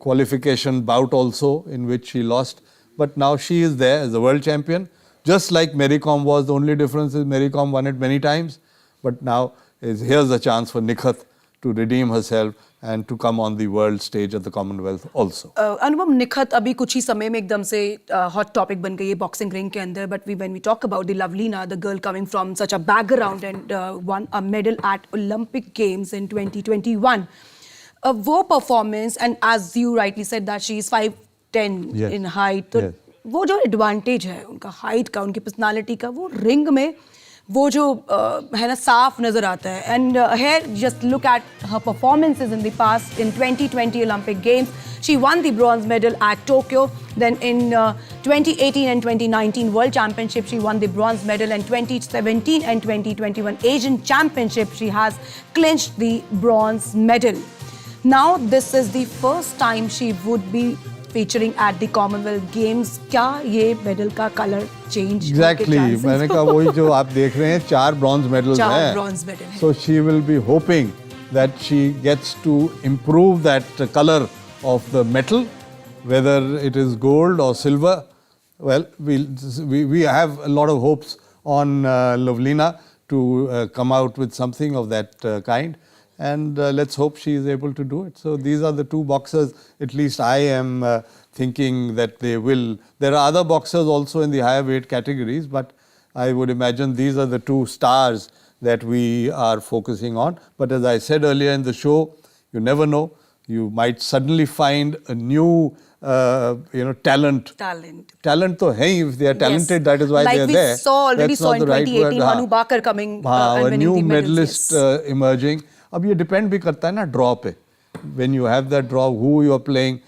qualification bout also in which she lost. But now she is there as a world champion. Just like Mary Kom was, the only difference is Mary Kom won it many times. But now here's a chance for Nikhat to redeem herself and to come on the world stage at the Commonwealth also.
अनुपम, निखत अभी कुछ ही समय में एकदम से hot topic बन गई है boxing ring के अंदर. But when we talk about the Lovlina, the girl coming from such a background and won a medal at Olympic Games in 2021. वो performance, and as you rightly said that she is 5'10"
Yes.
in height. तो
Yes.
वो जो advantage है उनका height का, उनकी personality का, वो ring में वो जो है ना साफ नजर आता है. And here just look at her performances in the past. In 2020 Olympic Games, she won the bronze medal at Tokyo. Then in 2018 and 2019 World Championship, she won the bronze medal. And 2017 and 2021 Asian Championship, she has clinched the bronze medal. Now this is the first time she would be featuring at the Commonwealth Games. क्या ये medal का color change?
Exactly. मैंने कहा वही जो आप देख रहे हैं, 4 bronze medals हैं.
4 bronze medal हैं.
So she will be hoping that she gets to improve that color of the metal, whether it is gold or silver. Well, we have a lot of hopes on Lovlina to come out with something of that kind. And let's hope she is able to do it. So these are the two boxers, at least I am thinking that they will. There are other boxers also in the higher weight categories, but I would imagine these are the two stars that we are focusing on. But as I said earlier in the show, you never know. You might suddenly find a new talent. Talent to hai, if they are talented, that is why they are there.
Like we already saw in 2018 Manu Bakar coming and winning
new
the
medalist emerging. अब ये depend भी करता है ना draw पे. When you have that draw, who you are playing,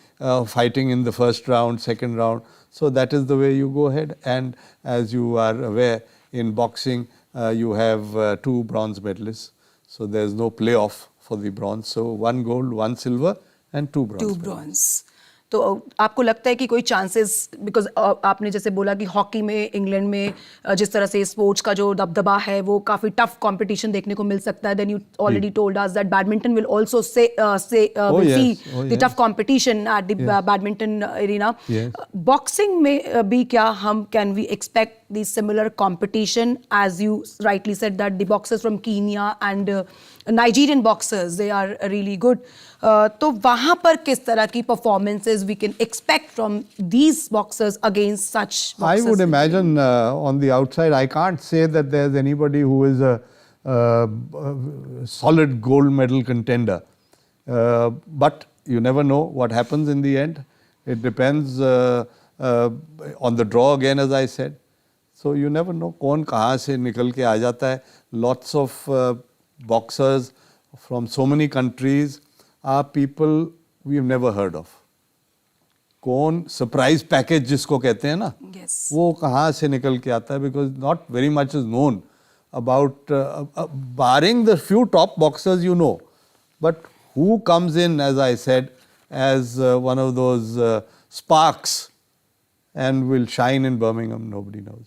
fighting in the first round, second round. So that is the way you go ahead. And as you are aware, in boxing, you have 2 bronze medalists. So there's no playoff for the bronze. So 1 gold, 1 silver and 2 bronze.
2 bronze. तो आपको लगता है कि कोई chances, because आपने जैसे बोला कि हॉकी में इंग्लैंड में जिस तरह से स्पोर्ट्स का जो दबदबा है वो काफ़ी टफ कंपटीशन देखने को मिल सकता है. Then you already told us that badminton will also see the tough competition at the badminton arena. Boxing में भी क्या हम can we expect the similar competition, as you rightly said that the boxers from Kenya and Nigerian boxers they are really good. तो वहाँ पर किस तरह की performances we can expect from these boxers against such boxers?
I would imagine on the outside, I can't say that there's anybody who is a solid gold medal contender. But you never know what happens in the end. It depends on the draw again, as I said. So you never know कौन कहाँ से निकल के आ जाता है. Lots of boxers from so many countries are people we've never heard of. कौन surprise package जिसको कहते हैं ना, वो कहाँ से निकल के आता है, because not very much is known about barring the few top boxers you know, but who comes in, as I said, as one of those sparks and will shine in Birmingham, nobody knows.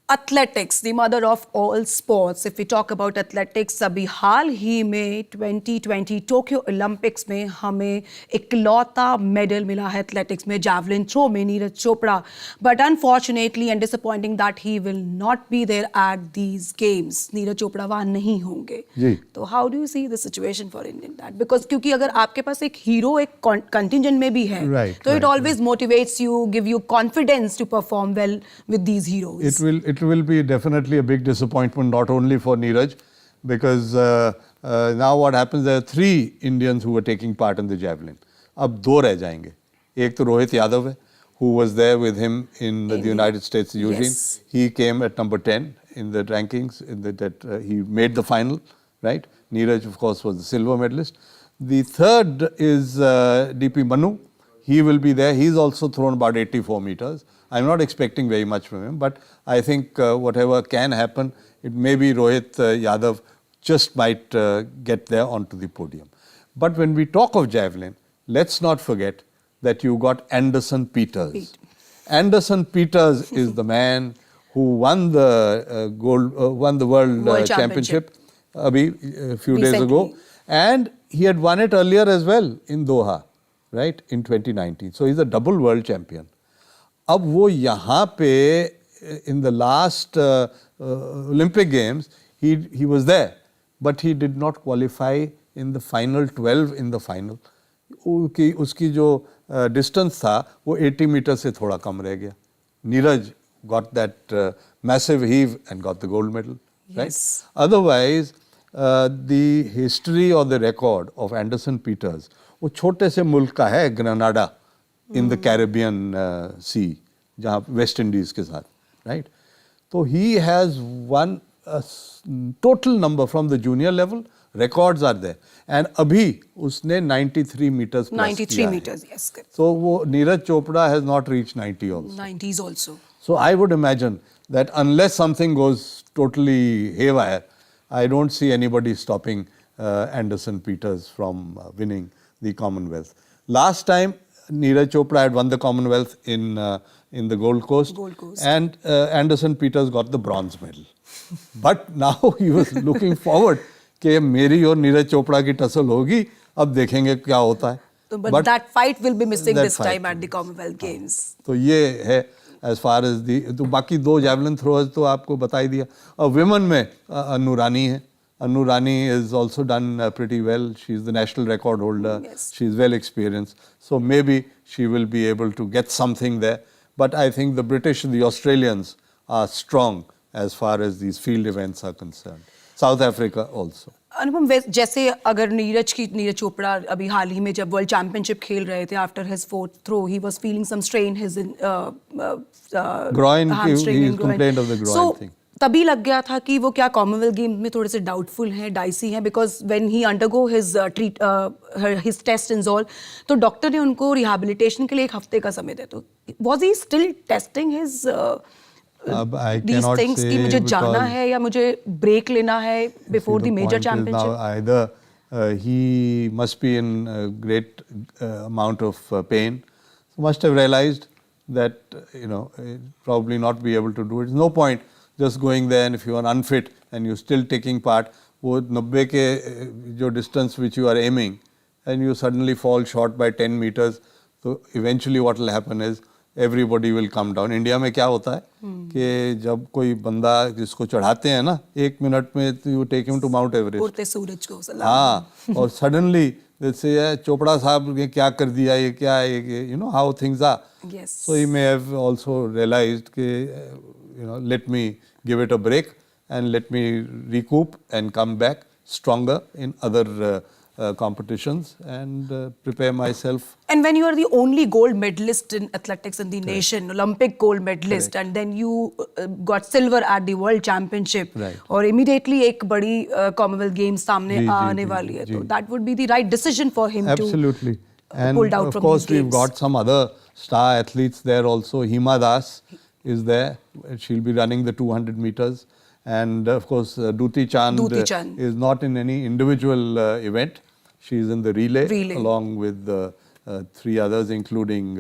Athletics, the mother of all sports. If we talk about athletics, अभी हाल ही में 2020 Tokyo Olympics में हमें इकलौता medal मिला है athletics में, javelin throw में, Neeraj Chopra. But unfortunately and disappointing that he will not be there at these games. Neeraj Chopra वहाँ नहीं होंगे.
जी.
तो how do you see the situation for Indian that? Because क्योंकि अगर आपके पास एक हीरो एक contingent में भी है,
Right,
तो it
right,
always motivates you, give you confidence to perform well with these heroes.
It will be definitely a big disappointment, not only for Neeraj, because now what happens, there are 3 Indians who were taking part in the javelin. अब 2 रह जाएंगे. एक तो रोहित यादव है, who was there with him in the United States Eugene.
Yes.
He came at number 10 in the rankings, he made the final, right? Neeraj, of course, was the silver medalist. The third is DP Manu. He will be there. He's also thrown about 84 meters. I'm not expecting very much from him, but I think whatever can happen, it may be Rohit Yadav just might get there onto the podium. But when we talk of javelin, let's not forget that you got Anderson Peters. Anderson Peters is the man who won the world championship a few days ago, and he had won it earlier as well in Doha, right, in 2019. So he's a double world champion. अब वो यहाँ पे in the last Olympic Games he was there, but he did not qualify in the final 12 in the final. उसकी जो distance था वो 80 meters से थोड़ा कम रह गया. Neeraj got that massive heave and got the gold medal, right? Otherwise, the history or the record of Anderson Peters, वो छोटे से मुल्क का है, Grenada, in the Caribbean Sea, जहाँ West Indies के साथ, right? So he has won a total number from the junior level. Records are there, and अभी उसने 93 meters plus
93 meters, yes.
So वो Neeraj Chopra has not reached 90 also.
90s also.
So I would imagine that unless something goes totally haywire, I don't see anybody stopping Anderson Peters from winning the Commonwealth. Last time Neeraj Chopra had won the Commonwealth in the Gold Coast, and Anderson Peters got the bronze medal. But now he was looking forward कि मेरी और नीरज चोपड़ा की tussle होगी, अब देखेंगे क्या होता है.
But that fight will be missing this time at the Commonwealth Games.
तो ये है as far as the, तो बाकी 2 javelin throwers तो आपको बता ही दिया. और women में अनु रानी है. Anu Rani has also done pretty well. She's the national record holder.
Yes.
She's well experienced. So maybe she will be able to get something there. But I think the British and the Australians are strong as far as these field events are concerned. South Africa also.
अनुपम, जैसे अगर नीरज चोपड़ा अभी हाल ही में जब world championship खेल रहे थे, after his 4th throw he was feeling some strain his
groin, he complained of the groin thing.
तभी लग गया था कि वो क्या कॉमनवेल्थ गेम्स में थोड़े से डाउटफुल हैं, डाइसी हैं, because when he undergo his test and all, तो डॉक्टर ने उनको रिहैबिलिटेशन के लिए 1 हफ्ते का समय दिया. तो was he still testing his these things कि मुझे जाना है या मुझे ब्रेक लेना है before the major championship?
Either he must be in a great amount of pain, must have realized that probably not be able to do it. There's no point just going there, and if you are unfit and you're still taking part, वो 90 के जो distance which you are aiming, and you suddenly fall short by 10 meters, so eventually what will happen is everybody will come down. India में क्या होता है कि जब कोई बंदा जिसको चढ़ाते हैं ना, 1 मिनट में you take him to Mount Everest.
उड़ते सूरज को सलाम.
हाँ, और suddenly they say चोपड़ा साहब ने क्या कर दिया, ये क्या है, you know how things are.
Yes.
So he may have also realized कि let me give it a break and let me recoup and come back stronger in other competitions and prepare myself.
And when you are the only gold medalist in athletics in the nation, Olympic gold medalist, and then you got silver at the World Championship, और immediately एक बड़ी Commonwealth Games सामने आने वाली है, तो that would be the right decision for him to pull out from these games.
Of course, we've got some other star athletes there also. Hima Das is there. She'll be running the 200 meters. And of course, Duti Chand is not in any individual event. She's in the relay. Along with 3 others, including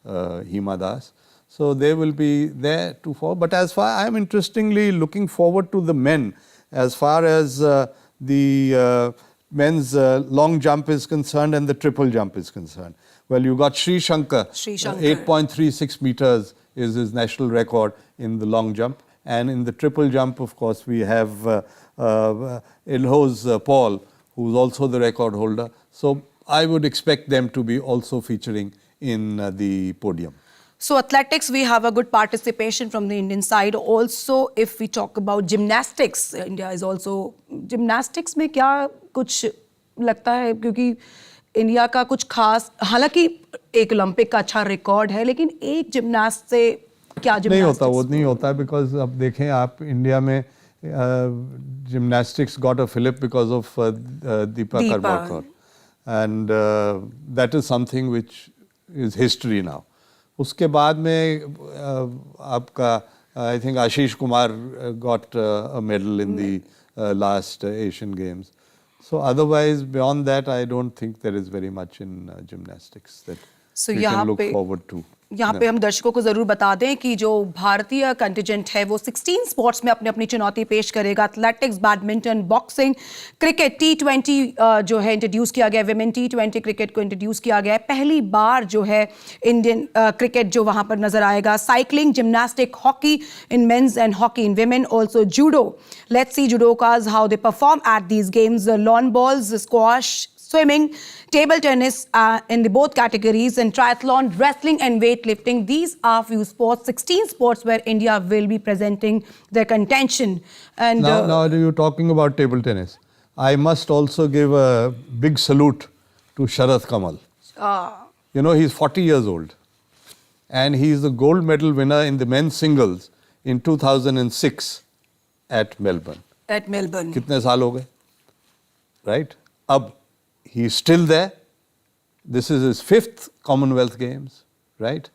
Hima Das. So they will be there to follow. But as far, I am interestingly looking forward to the men as far as the men's long jump is concerned and the triple jump is concerned. Well, you got Sri Shankar, 8.36 meters is his national record in the long jump. And in the triple jump, of course, we have Ilhoz Paul, who's also the record holder. So I would expect them to be also featuring in the podium.
So athletics, we have a good participation from the Indian side. Also, if we talk about gymnastics, India is also gymnastics में क्या कुछ लगता है, क्योंकि India का कुछ खास, हालांकि एक ओलंपिक का अच्छा रिकॉर्ड है, लेकिन एक जिम्नास्ट से क्या
नहीं होता, वो नहीं होता, बिकॉज अब देखें आप इंडिया में gymnastics got a fillip because of Dipa Karmakar, and that is something which is history now. उसके बाद में आपका I think Ashish Kumar got a medal in the last Asian games. So otherwise, beyond that, I don't think there is very much in gymnastics that we can look forward to.
यहाँ पे हम दर्शकों को जरूर बता दें कि जो भारतीय कंटिजेंट है वो 16 स्पोर्ट्स में अपनी अपनी चुनौती पेश करेगा. Athletics, badminton, boxing, cricket, T20 जो है इंट्रोड्यूस किया गया, विमेन T20 क्रिकेट को इंट्रोड्यूस किया गया है. पहली बार जो है इंडियन क्रिकेट जो वहाँ पर नजर आएगा. Cycling, gymnastic, hockey in men's and hockey in women, also judo. Let's see judokas how they perform at these games. Lawn bowls, squash, swimming, table tennis in the both categories, and triathlon, wrestling and weightlifting. These are few sports, 16 sports where India will be presenting their contention. And
now you're talking about table tennis. I must also give a big salute to Sharad Kamal. You know, he's 40 years old and he's the gold medal winner in the men's singles in 2006 at Melbourne.
At Melbourne.
कितने साल हो गए? Right? अब he's still there. This is his 5th Commonwealth Games, right?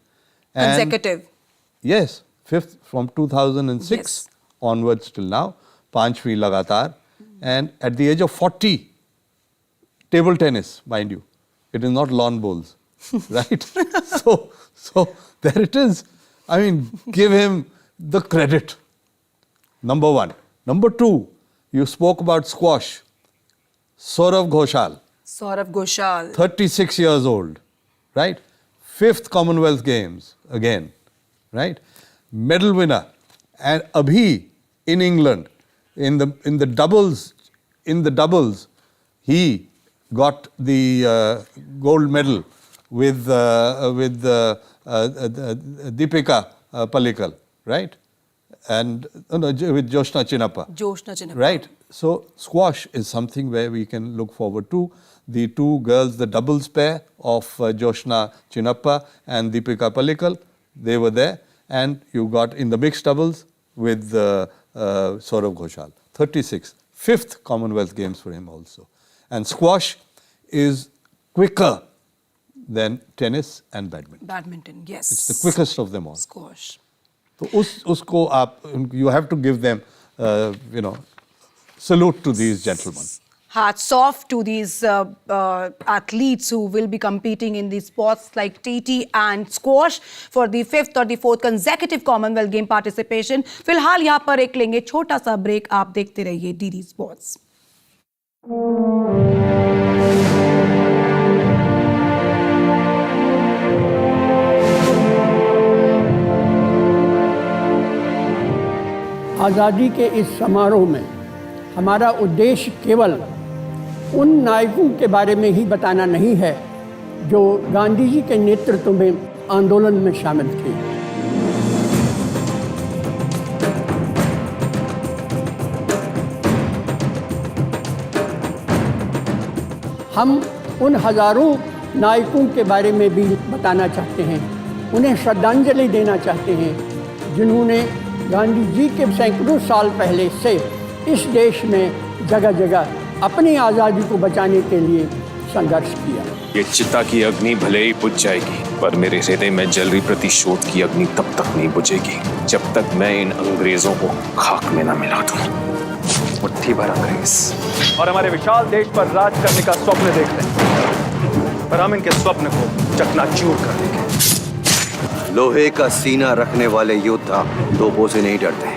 Consecutive.
Yes, 5th from 2006 onwards till now. 5वीं लगातार. And at the age of 40, table tennis, mind you. It is not lawn bowls, right? So there it is. I mean, give him the credit. Number one. Number two, you spoke about squash. Saurav Ghoshal. 36 years old, right? 5th Commonwealth Games again, right? Medal winner. And abhi in England, in the doubles, he got the gold medal with Deepika Pallikal, right? And with Joshna Chinnappa. Right. So squash is something where we can look forward to. The two girls, the doubles pair of Joshna Chinnappa and Deepika Pallikal, they were there. And you got in the mixed doubles with Saurav Ghoshal. 36. 5th Commonwealth Games for him also. And squash is quicker than tennis and badminton.
Badminton, yes.
It's the quickest of them all.
Squash.
So usko you have to give them, salute to these gentlemen.
Hats off to these athletes who will be competing in these sports like TT and squash for the 5th or the 4th consecutive Commonwealth Game participation. फिलहाल यहाँ पर एक लेंगे छोटा सा break. आप देखते रहिए DD Sports.
आज़ादी के इस समारोह में हमारा उद्देश्य केवल उन नायकों के बारे में ही बताना नहीं है जो गांधी जी के नेतृत्व में आंदोलन में शामिल थे. हम उन हजारों नायकों के बारे में भी बताना चाहते हैं, उन्हें श्रद्धांजलि देना चाहते हैं जिन्होंने गांधी जी के सैकड़ों साल पहले से इस देश में जगह जगह अपनी आज़ादी को बचाने के लिए संघर्ष किया.
ये चिता की अग्नि भले ही बुझ जाएगी, पर मेरे हृदय में जल रही प्रतिशोध की अग्नि तब तक नहीं बुझेगी जब तक मैं इन अंग्रेजों को खाक में न मिला दूं. मुट्ठी भर अंग्रेज
और हमारे विशाल देश पर राज करने का स्वप्न देखते हैं, पर हम इनके स्वप्न को चकनाचूर कर देंगे.
लोहे का सीना रखने वाले योद्धा तोपों से नहीं डरते।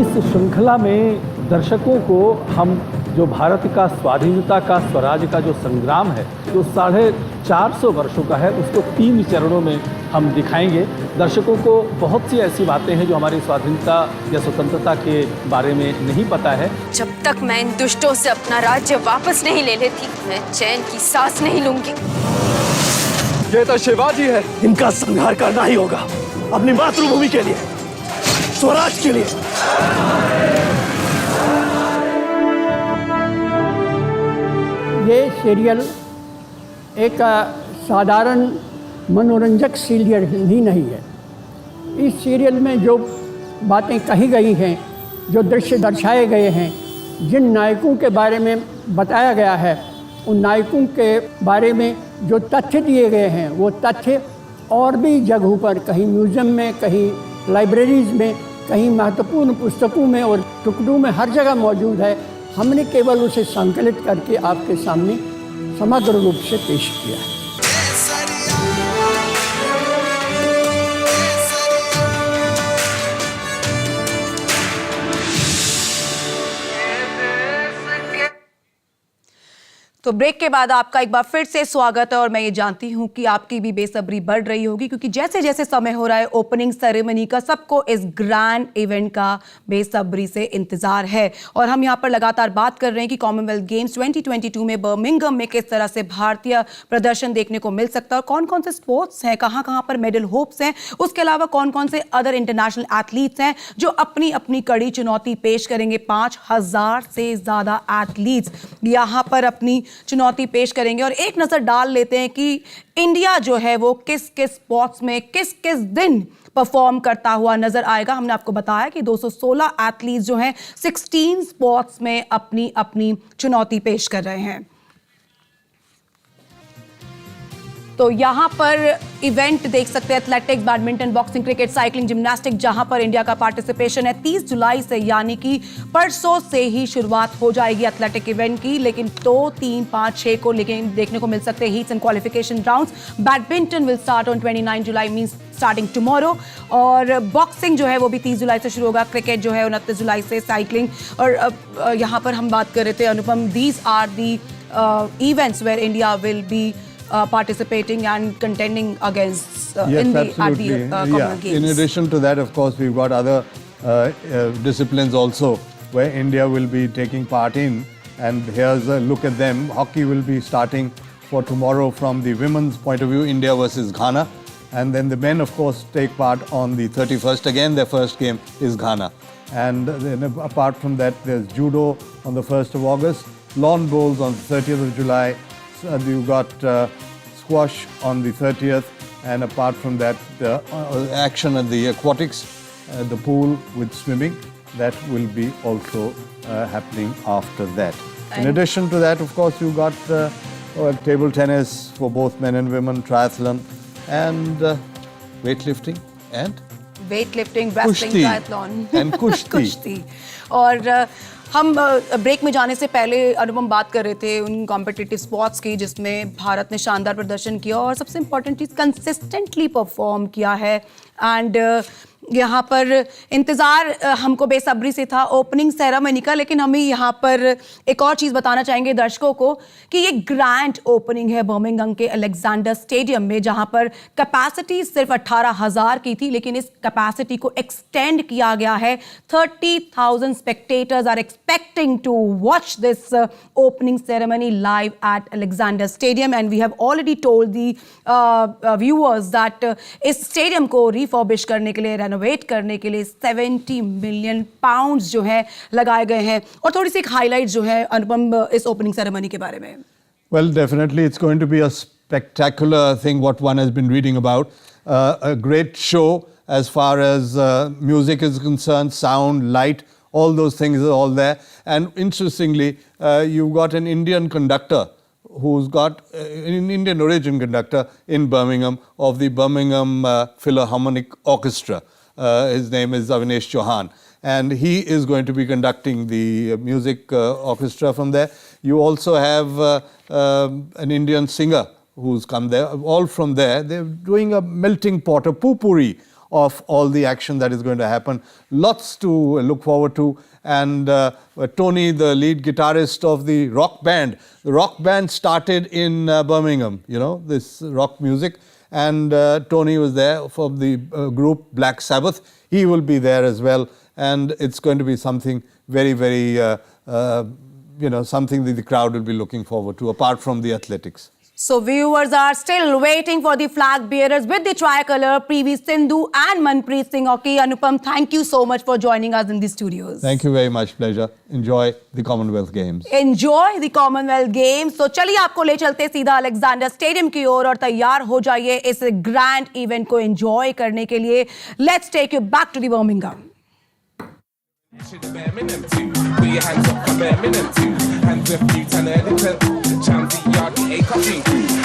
इस श्रृंखला में दर्शकों को हम जो भारत का स्वाधीनता का स्वराज का जो संग्राम है, जो 450 वर्षों का है, उसको 3 चरणों में हम दिखाएंगे। दर्शकों को बहुत सी ऐसी बातें हैं जो हमारी स्वाधीनता या स्वतंत्रता के बारे में नहीं पता है।
जब तक मैं इन दुष्टों से अपना राज्य वापस नहीं ले लेती, मैं चैन की सांस नहीं लूंगी।
ये तो शिवाजी है, इनका संहार करना ही होगा, अपनी मातृभूमि के लिए, स्वराज के लिए।
ये सीरियल एक साधारण मनोरंजक सीरियल ही नहीं है। इस सीरियल में जो बातें कही गई हैं, जो दृश्य दर्शाए गए हैं, जिन नायकों के बारे में बताया गया है, उन नायकों के बारे में जो तथ्य दिए गए हैं, वो तथ्य और भी जगहों पर, कहीं म्यूज़ियम में, कहीं लाइब्रेरीज़ में, कहीं महत्वपूर्ण पुस्तकों में और टुकड़ों में, हर जगह मौजूद है। हमने केवल उसे संकलित करके आपके सामने समग्र रूप से पेश किया है।
तो ब्रेक के बाद आपका एक बार फिर से स्वागत है और मैं ये जानती हूँ कि आपकी भी बेसब्री बढ़ रही होगी, क्योंकि जैसे जैसे समय हो रहा है ओपनिंग सेरेमनी का, सबको इस ग्रैंड इवेंट का बेसब्री से इंतजार है। और हम यहाँ पर लगातार बात कर रहे हैं कि कॉमनवेल्थ गेम्स 2022 में बर्मिंघम में किस तरह से भारतीय प्रदर्शन देखने को मिल सकता है और कौन कौन से स्पोर्ट्स हैं, कहाँ कहाँ पर मेडल होप्स हैं, उसके अलावा कौन कौन से अदर इंटरनेशनल एथलीट्स हैं जो अपनी अपनी कड़ी चुनौती पेश करेंगे। 5000 से ज़्यादा एथलीट्स यहाँ पर अपनी चुनौती पेश करेंगे। और एक नजर डाल लेते हैं कि इंडिया जो है वो किस किस स्पोर्ट्स में किस किस दिन परफॉर्म करता हुआ नजर आएगा। हमने आपको बताया कि 216 एथलीट्स जो हैं 16 स्पोर्ट्स में अपनी अपनी चुनौती पेश कर रहे हैं। तो यहाँ पर इवेंट देख सकते हैं, athletics, badminton, boxing, cricket, cycling, gymnastic, जहाँ पर इंडिया का पार्टिसिपेशन है। 30 जुलाई से यानी कि परसों से ही शुरुआत हो जाएगी एथलेटिक इवेंट की, लेकिन 2, 3, 5, 6 को लेकिन देखने को मिल सकते हैं heats and qualification rounds. Badminton will start on 29 July, means starting tomorrow. और बॉक्सिंग जो है वो भी 30 जुलाई से शुरू होगा। क्रिकेट जो है 29 जुलाई से, साइकिलिंग। और यहाँ पर हम बात कर रहे थे Anupam, these are the events where India will be participating and contending against
yes,
in the
absolutely.
Commonwealth Games.
In addition to that, of course, we've got other disciplines also where India will be taking part in, and here's a look at them. Hockey will be starting for tomorrow from the women's point of view, India versus Ghana, and then the men, of course, take part on the 31st. Again, their first game is Ghana, and then apart from that, there's judo on the 1st of August, lawn bowls on the 30th of July. So you've got squash on the 30th, and apart from that, the action at the aquatics, the pool with swimming, that will be also happening after that. In addition to that, of course, you've got table tennis for both men and women, triathlon, and weightlifting, and
wrestling, triathlon,
and kushti.
कुश्ती। और हम break में जाने से पहले अनुपम बात कर रहे थे उन कॉम्पिटिटिव स्पोर्ट्स की जिसमें भारत ने शानदार प्रदर्शन किया और सबसे इम्पोर्टेंट चीज़ कंसिस्टेंटली परफॉर्म किया है। एंड यहाँ पर इंतज़ार हमको बेसब्री से था ओपनिंग सेरेमनी का, लेकिन हम यहाँ पर एक और चीज़ बताना चाहेंगे दर्शकों को कि ये ग्रैंड ओपनिंग है बर्मिंघम के अलेक्जेंडर स्टेडियम में, जहाँ पर कैपेसिटी सिर्फ 18,000 की थी, लेकिन इस कैपेसिटी को एक्सटेंड किया गया है। 30,000 spectators are expecting to watch this opening ceremony live at Alexander stadium, and we have already told the viewers that इस स्टेडियम को रिफर्बिश करने के लिए, रेनोवेट करने के लिए 70 मिलियन पाउंड्स जो है लगाए गए हैं। और थोड़ी सी एक हाईलाइट जो है अनुपम इस ओपनिंग सेरेमनी के बारे में।
Well, definitely it's going to be a spectacular thing what one has been reading about. A great show as far as music is concerned, sound, light, all those things are all there. And interestingly, you've got an Indian conductor who's got an Indian origin conductor in Birmingham of the Birmingham Philharmonic Orchestra. His name is Avinash Chauhan. and he is going to be conducting the music orchestra from there. You also have an Indian singer who's come there, all from there. They're doing a melting pot, a potpourri of all the action that is going to happen. Lots to look forward to. And Tony, the lead guitarist of the rock band started in Birmingham, you know, this rock music. And Tony was there for the group Black Sabbath. He will be there as well. And it's going to be something very, very, you know, something that the crowd will be looking forward to, apart from the athletics.
So viewers are still waiting for the flag bearers with the tricolor, PV Sindhu and Manpreet Singh. Okay, Anupam, thank you so much for joining us in the studios.
Thank you very much. Pleasure. Enjoy the Commonwealth Games.
Enjoy the Commonwealth Games. So चलिए आपको ले चलते सीधा Alexander stadium की ओर और तैयार हो जाइए इस ग्रैंड इवेंट को एंजॉय करने के लिए. Let's take you back to the Birmingham.
Put your hands up, come bare minimum two. Hands with you, turn it into Champion yard, the A-cup